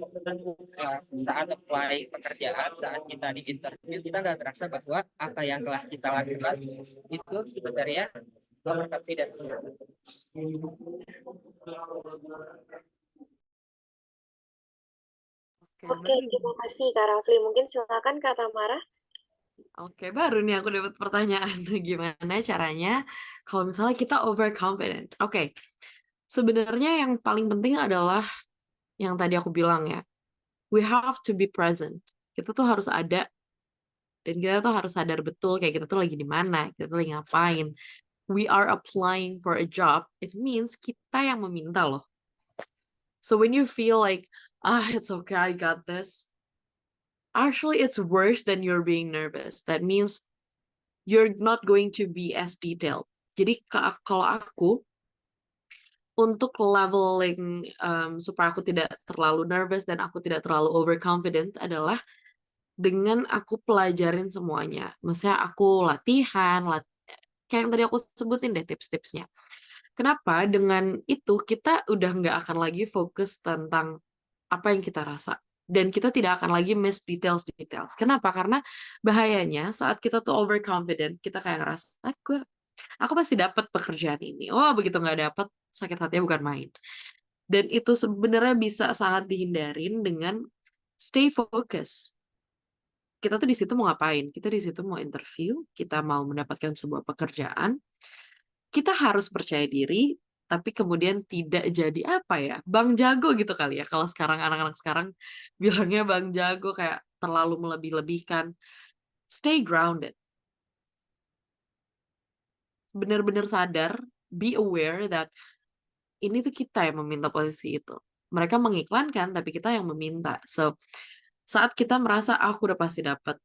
saat apply pekerjaan, saat kita di interview, kita nggak merasa bahwa apa yang telah kita lakukan itu sebenarnya overconfidence. Oke, terima kasih Kak Rafli. Mungkin silakan Kak Tamara. Oke, baru nih aku dapat pertanyaan. Gimana caranya kalau misalnya kita overconfident? Oke, sebenarnya yang paling penting adalah yang tadi aku bilang ya, we have to be present. Kita tuh harus ada dan kita tuh harus sadar betul kayak kita tuh lagi di mana, kita tuh lagi ngapain. We are applying for a job, it means kita yang meminta loh. So when you feel like, it's okay, I got this. Actually, it's worse than you're being nervous. That means you're not going to be as detailed. Jadi kalau aku untuk leveling supaya aku tidak terlalu nervous dan aku tidak terlalu overconfident adalah dengan aku pelajarin semuanya. Maksudnya aku latihan, kayak yang tadi aku sebutin deh tips-tipsnya. Kenapa? Dengan itu kita udah nggak akan lagi fokus tentang apa yang kita rasa. Dan kita tidak akan lagi miss details. Kenapa? Karena bahayanya saat kita tuh overconfident, kita kayak ngerasa, aku pasti dapat pekerjaan ini. Oh, begitu nggak dapat, sakit hatinya bukan main. Dan itu sebenarnya bisa sangat dihindarin dengan stay focus. Kita tuh di situ mau ngapain? Kita di situ mau interview, kita mau mendapatkan sebuah pekerjaan. Kita harus percaya diri, tapi kemudian tidak jadi apa ya, Bang Jago gitu kali ya. Kalau sekarang anak-anak sekarang bilangnya Bang Jago kayak terlalu melebih-lebihkan. Stay grounded. Benar-benar sadar, be aware that ini tuh kita yang meminta posisi itu. Mereka mengiklankan, tapi kita yang meminta. So, saat kita merasa aku udah pasti dapat,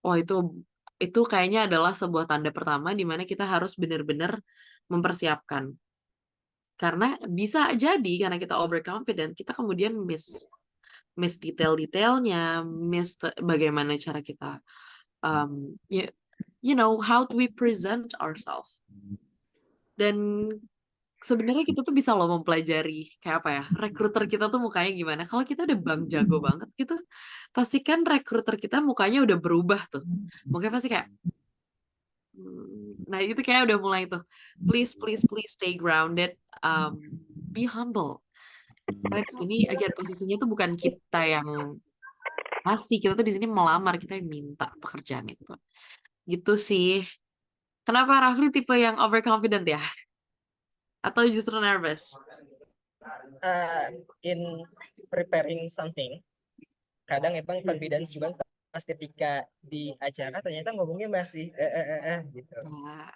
oh itu kayaknya adalah sebuah tanda pertama di mana kita harus benar-benar mempersiapkan. Karena bisa jadi karena kita overconfident, kita kemudian miss detail-detailnya, bagaimana cara kita how do we present ourselves. Dan sebenarnya kita tuh bisa loh mempelajari kayak apa ya, rekruter kita tuh mukanya gimana. Kalau kita udah jago banget gitu, pastikan rekruter kita mukanya udah berubah tuh. Mukanya pasti kayak nah itu kayak udah mulai tuh, please stay grounded, be humble. Karena di sini again posisinya tuh bukan kita yang kita tuh di sini melamar, kita yang minta pekerjaan itu. Gitu sih. Kenapa Rafli tipe yang overconfident ya? Atau justru nervous? In preparing something, kadang emang confidence juga pas ketika di acara ternyata ngomongnya masih gitu. Nah,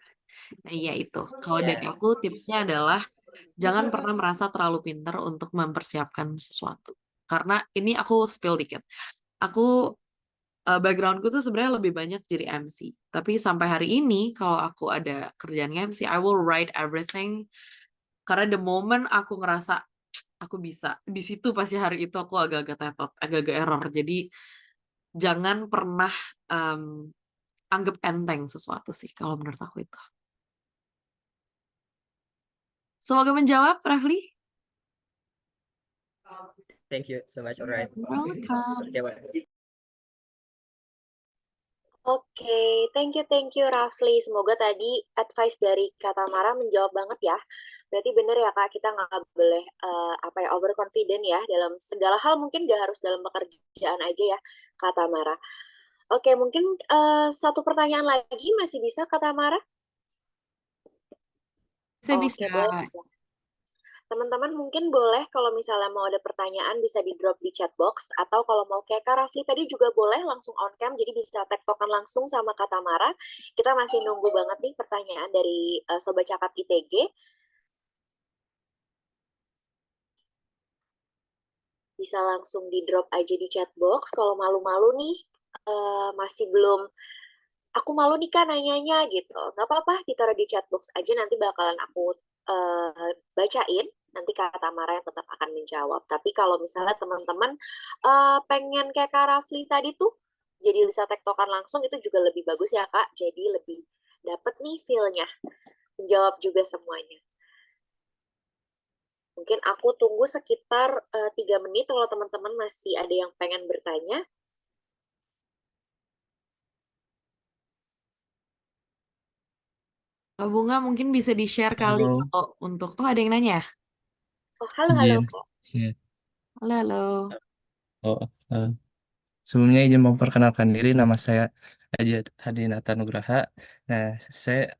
iya itu. Kalau dari aku tipsnya adalah jangan pernah merasa terlalu pintar untuk mempersiapkan sesuatu. Karena ini aku spill dikit. Aku backgroundku tuh sebenarnya lebih banyak jadi MC. Tapi sampai hari ini kalau aku ada kerjaan MC, I will write everything. Karena the moment aku ngerasa aku bisa, di situ pasti hari itu aku agak-agak tetot, agak-agak error. Jadi jangan pernah anggap enteng sesuatu sih kalau menurut aku itu. Semoga menjawab, Rafli. Thank you so much. Alright. Welcome. Oke, thank you Rafli. Semoga tadi advice dari Kak Tamara menjawab banget ya. Berarti bener ya Kak, kita nggak boleh overconfident ya dalam segala hal, mungkin nggak harus dalam pekerjaan aja ya Kak Tamara. Oke, mungkin satu pertanyaan lagi masih bisa Kak Tamara? Bisa. Oke, boleh. Teman-teman mungkin boleh kalau misalnya mau ada pertanyaan bisa di-drop di chat box, atau kalau mau kayak Kak Rafli tadi juga boleh langsung on cam, jadi bisa tektokan langsung sama Kak Tamara. Kita masih nunggu banget nih pertanyaan dari Sobat Cakap ITG. Bisa langsung di-drop aja di chat box. Kalau malu-malu nih, masih belum, aku malu nih Kak nanyanya gitu. Nggak apa-apa, ditaruh di chat box aja, nanti bakalan aku bacain. Nanti Kak Tamara yang tetap akan menjawab. Tapi kalau misalnya teman-teman pengen kayak Kak Rafli tadi tuh, jadi bisa tektokan langsung, itu juga lebih bagus ya Kak. Jadi lebih dapet nih feel-nya, menjawab juga semuanya. Mungkin aku tunggu sekitar 3 menit kalau teman-teman masih ada yang pengen bertanya. Bunga mungkin bisa di-share kali Halo, kalau untuk ada yang nanya. Oh, halo. izin. Izin. Halo. Oh, sebelumnya izin memperkenalkan diri, nama saya Ajat Hadinata Nugraha. Nah, saya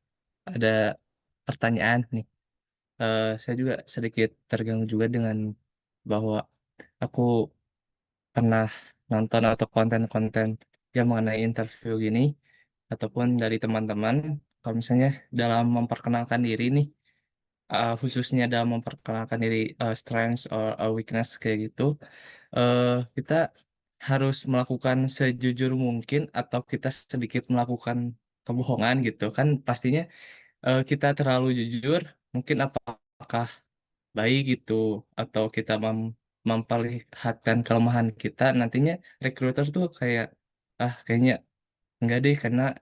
ada pertanyaan nih. Saya juga sedikit terganggu juga dengan bahwa aku pernah nonton atau konten-konten yang mengenai interview gini, ataupun dari teman-teman, kalau misalnya dalam memperkenalkan diri nih, khususnya dalam memperkenalkan diri, strengths or weakness kayak gitu, kita harus melakukan sejujur mungkin atau kita sedikit melakukan kebohongan gitu kan, pastinya kita terlalu jujur mungkin apakah baik gitu, atau kita memperlihatkan kelemahan kita, nantinya recruiter tuh kayak kayaknya enggak deh karena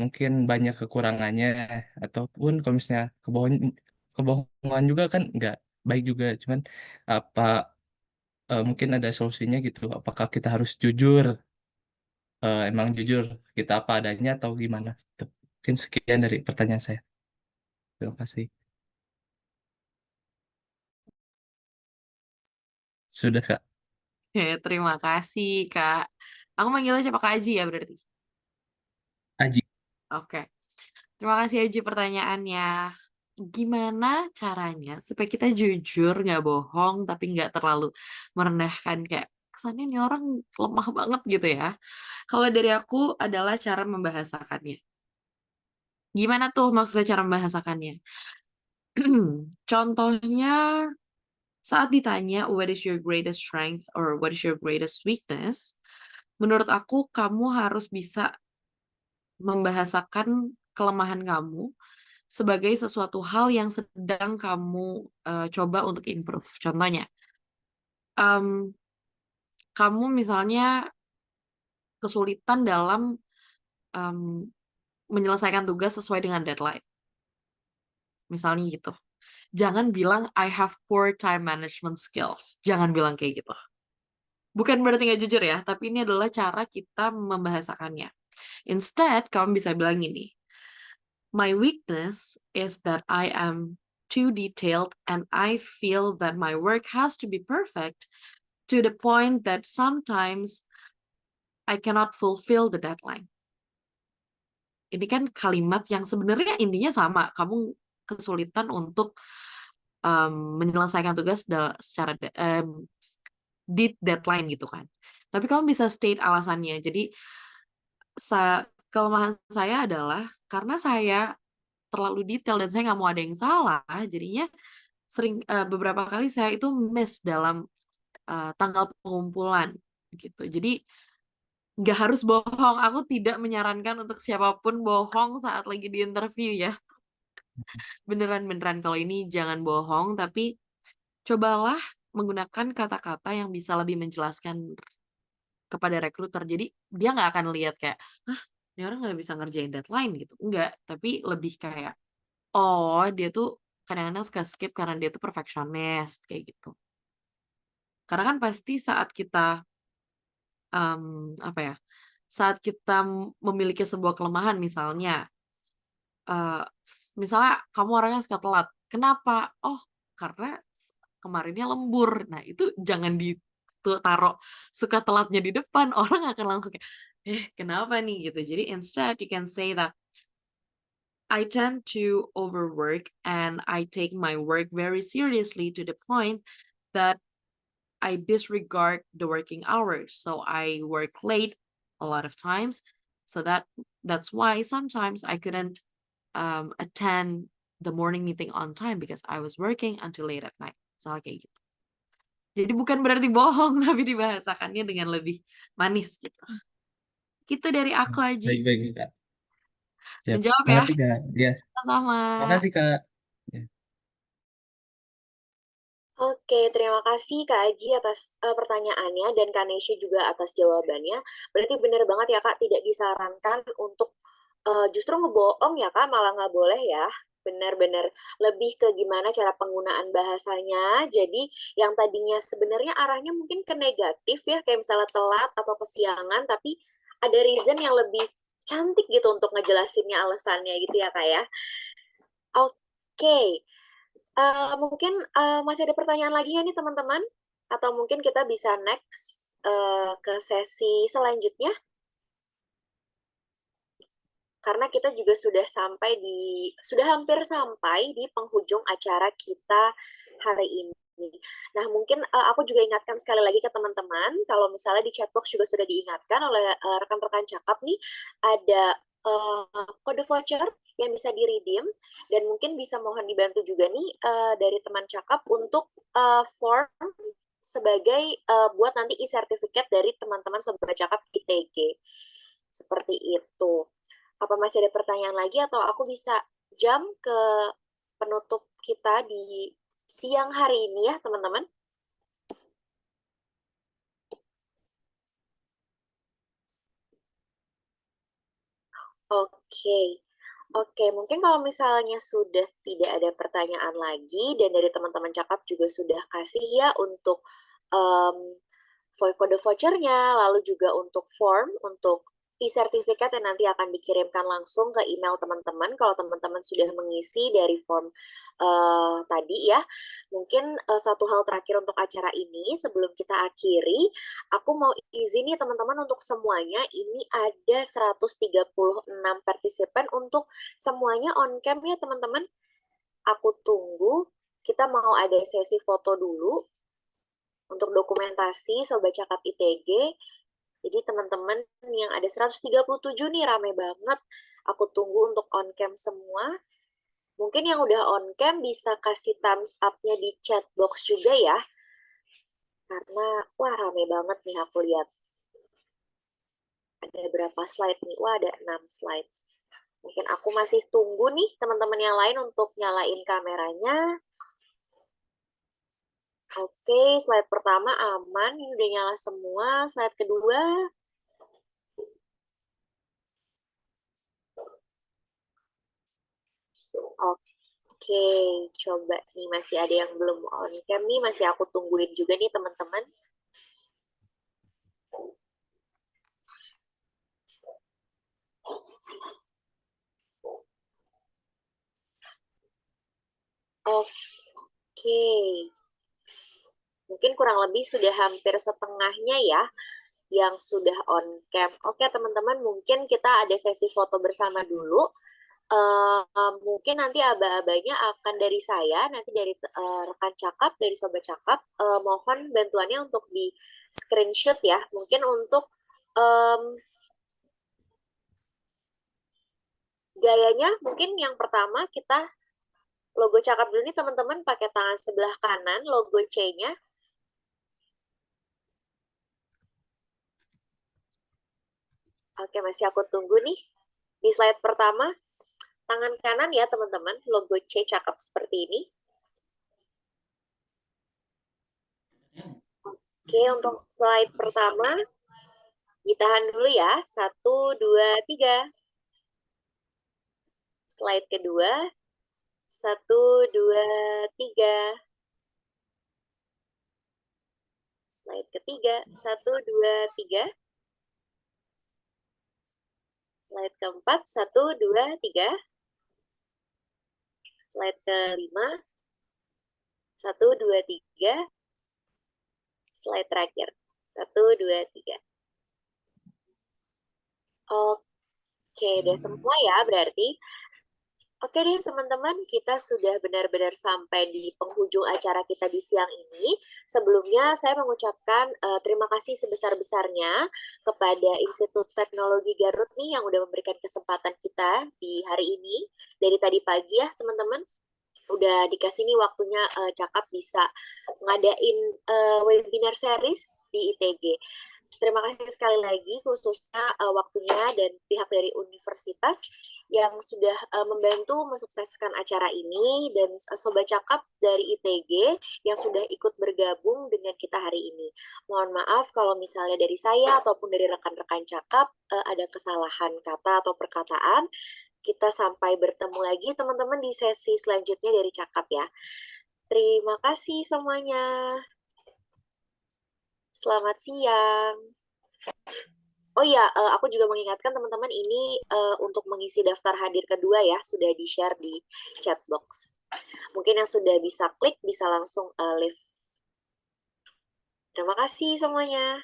mungkin banyak kekurangannya, ataupun kalau misalnya kebohongan juga kan nggak baik juga, cuman apa mungkin ada solusinya gitu, apakah kita harus jujur, emang jujur kita apa adanya atau gimana gitu. Mungkin sekian dari pertanyaan saya, terima kasih. Sudah Kak. Oke, terima kasih Kak. Aku manggilnya siapa, Kak Aji ya berarti? Aji. Oke. Terima kasih Aji pertanyaannya. Gimana caranya supaya kita jujur, nggak bohong, tapi nggak terlalu merendahkan, kayak kesannya nih orang lemah banget gitu ya. Kalau dari aku adalah cara membahasakannya. Gimana tuh maksudnya cara membahasakannya? Contohnya saat ditanya what is your greatest strength or what is your greatest weakness, menurut aku kamu harus bisa membahasakan kelemahan kamu sebagai sesuatu hal yang sedang kamu coba untuk improve. Contohnya, kamu misalnya kesulitan dalam menyelesaikan tugas sesuai dengan deadline. Misalnya gitu. Jangan bilang I have poor time management skills. Jangan bilang kayak gitu. Bukan berarti nggak jujur ya, tapi ini adalah cara kita membahasakannya. Instead, kamu bisa bilang gini, my weakness is that I am too detailed and I feel that my work has to be perfect to the point that sometimes I cannot fulfill the deadline. Ini kan kalimat yang sebenarnya intinya sama. Kamu kesulitan untuk menyelesaikan tugas secara di deadline gitu kan. Tapi kamu bisa state alasannya. Jadi kelemahan saya adalah karena saya terlalu detail dan saya nggak mau ada yang salah, jadinya sering beberapa kali saya itu miss dalam tanggal pengumpulan gitu. Jadi nggak harus bohong. Aku tidak menyarankan untuk siapapun bohong saat lagi di interview ya. Beneran kalau ini jangan bohong, tapi cobalah menggunakan kata-kata yang bisa lebih menjelaskan kepada rekruter. Jadi dia nggak akan lihat kayak, ini orang nggak bisa ngerjain deadline gitu. Enggak, tapi lebih kayak, oh dia tuh kadang-kadang suka skip karena dia tuh perfectionist kayak gitu. Karena kan pasti saat kita saat kita memiliki sebuah kelemahan misalnya kamu orangnya suka telat. Kenapa? Oh, karena kemarinnya lembur. Nah, itu jangan ditaruh suka telatnya di depan. Orang akan langsung kayak, kenapa nih gitu. Jadi instead you can say that I tend to overwork and I take my work very seriously to the point that I disregard the working hours. So I work late a lot of times. So that's why sometimes I couldn't attend the morning meeting on time because I was working until late at night. Soal kayak gitu. Jadi bukan berarti bohong, tapi dibahasakannya dengan lebih manis gitu. Gitu dari aku aja. Baik, Kak. Siap. Menjawab ya? Mengerti, Kak? Ya. Sama-sama. Makasih, Kak. Ya. Oke, terima kasih Kak Aji atas pertanyaannya dan Kak Nesya juga atas jawabannya. Berarti benar banget ya Kak, tidak disarankan untuk justru ngebohong ya Kak, malah nggak boleh ya. Benar-benar lebih ke gimana cara penggunaan bahasanya. Jadi yang tadinya sebenarnya arahnya mungkin ke negatif ya, kayak misalnya telat atau kesiangan, tapi ada reason yang lebih cantik gitu untuk ngejelasinnya alasannya gitu ya Kak ya. Oke. Mungkin masih ada pertanyaan lagi ya nih teman-teman? Atau mungkin kita bisa next ke sesi selanjutnya? Karena kita juga sudah hampir sampai di penghujung acara kita hari ini. Nah, mungkin aku juga ingatkan sekali lagi ke teman-teman, kalau misalnya di chatbox juga sudah diingatkan oleh rekan-rekan cakap nih, ada kode voucher yang bisa di-redeem, dan mungkin bisa mohon dibantu juga nih dari teman cakap untuk form sebagai buat nanti e-sertifikat dari teman-teman Sobat Cakap ITG. Seperti itu. Apa masih ada pertanyaan lagi atau aku bisa jam ke penutup kita di siang hari ini ya, teman-teman? Oke, mungkin kalau misalnya sudah tidak ada pertanyaan lagi dan dari teman-teman cakap juga sudah kasih ya untuk kode vouchernya, lalu juga untuk form, untuk e-sertifikat yang nanti akan dikirimkan langsung ke email teman-teman kalau teman-teman sudah mengisi dari form tadi ya. Mungkin satu hal terakhir untuk acara ini sebelum kita akhiri, aku mau izin nih teman-teman untuk semuanya, ini ada 136 partisipan untuk semuanya on cam ya teman-teman. Aku tunggu, kita mau ada sesi foto dulu untuk dokumentasi Sobat Cakap ITG. Jadi teman-teman yang ada 137 nih, rame banget. Aku tunggu untuk on cam semua. Mungkin yang udah on cam bisa kasih thumbs up-nya di chat box juga ya. Karena, wah rame banget nih aku lihat. Ada berapa slide nih? Wah ada 6 slide. Mungkin aku masih tunggu nih teman-teman yang lain untuk nyalain kameranya. Oke, slide pertama aman, ini udah nyala semua. Slide kedua. Oke, coba nih masih ada yang belum on cam nih, masih aku tungguin juga nih teman-teman. Oke, mungkin kurang lebih sudah hampir setengahnya ya yang sudah on cam. Oke teman-teman, mungkin kita ada sesi foto bersama dulu. Mungkin nanti aba-abanya akan dari saya, nanti dari rekan cakap, dari sobat cakap. Mohon bantuannya untuk di screenshot ya. Mungkin untuk gayanya, mungkin yang pertama kita logo cakap dulu nih teman-teman, pakai tangan sebelah kanan, logo C-nya. Oke, masih aku tunggu nih. Di slide pertama, tangan kanan ya teman-teman, logo C cakep seperti ini. Oke, untuk slide pertama, ditahan dulu ya. 1, 2, 3. Slide kedua. 1, 2, 3. Slide ketiga. 1, 2, 3. Slide keempat. 1, 2, 3. Slide kelima. 1, 2, 3. Slide terakhir. 1, 2, 3. Oke, udah semua ya berarti. Oke deh teman-teman, kita sudah benar-benar sampai di penghujung acara kita di siang ini. Sebelumnya saya mengucapkan terima kasih sebesar-besarnya kepada Institut Teknologi Garut nih yang udah memberikan kesempatan kita di hari ini. Dari tadi pagi ya teman-teman, udah dikasih nih waktunya Cakap bisa ngadain webinar series di ITG. Terima kasih sekali lagi khususnya waktunya dan pihak dari universitas yang sudah membantu mensukseskan acara ini dan Sobat Cakap dari ITG yang sudah ikut bergabung dengan kita hari ini. Mohon maaf kalau misalnya dari saya ataupun dari rekan-rekan Cakap ada kesalahan kata atau perkataan. Kita sampai bertemu lagi teman-teman di sesi selanjutnya dari Cakap ya. Terima kasih semuanya. Selamat siang. Oh iya, aku juga mengingatkan teman-teman ini untuk mengisi daftar hadir kedua ya, sudah di-share di chat box. Mungkin yang sudah bisa klik bisa langsung live. Terima kasih semuanya.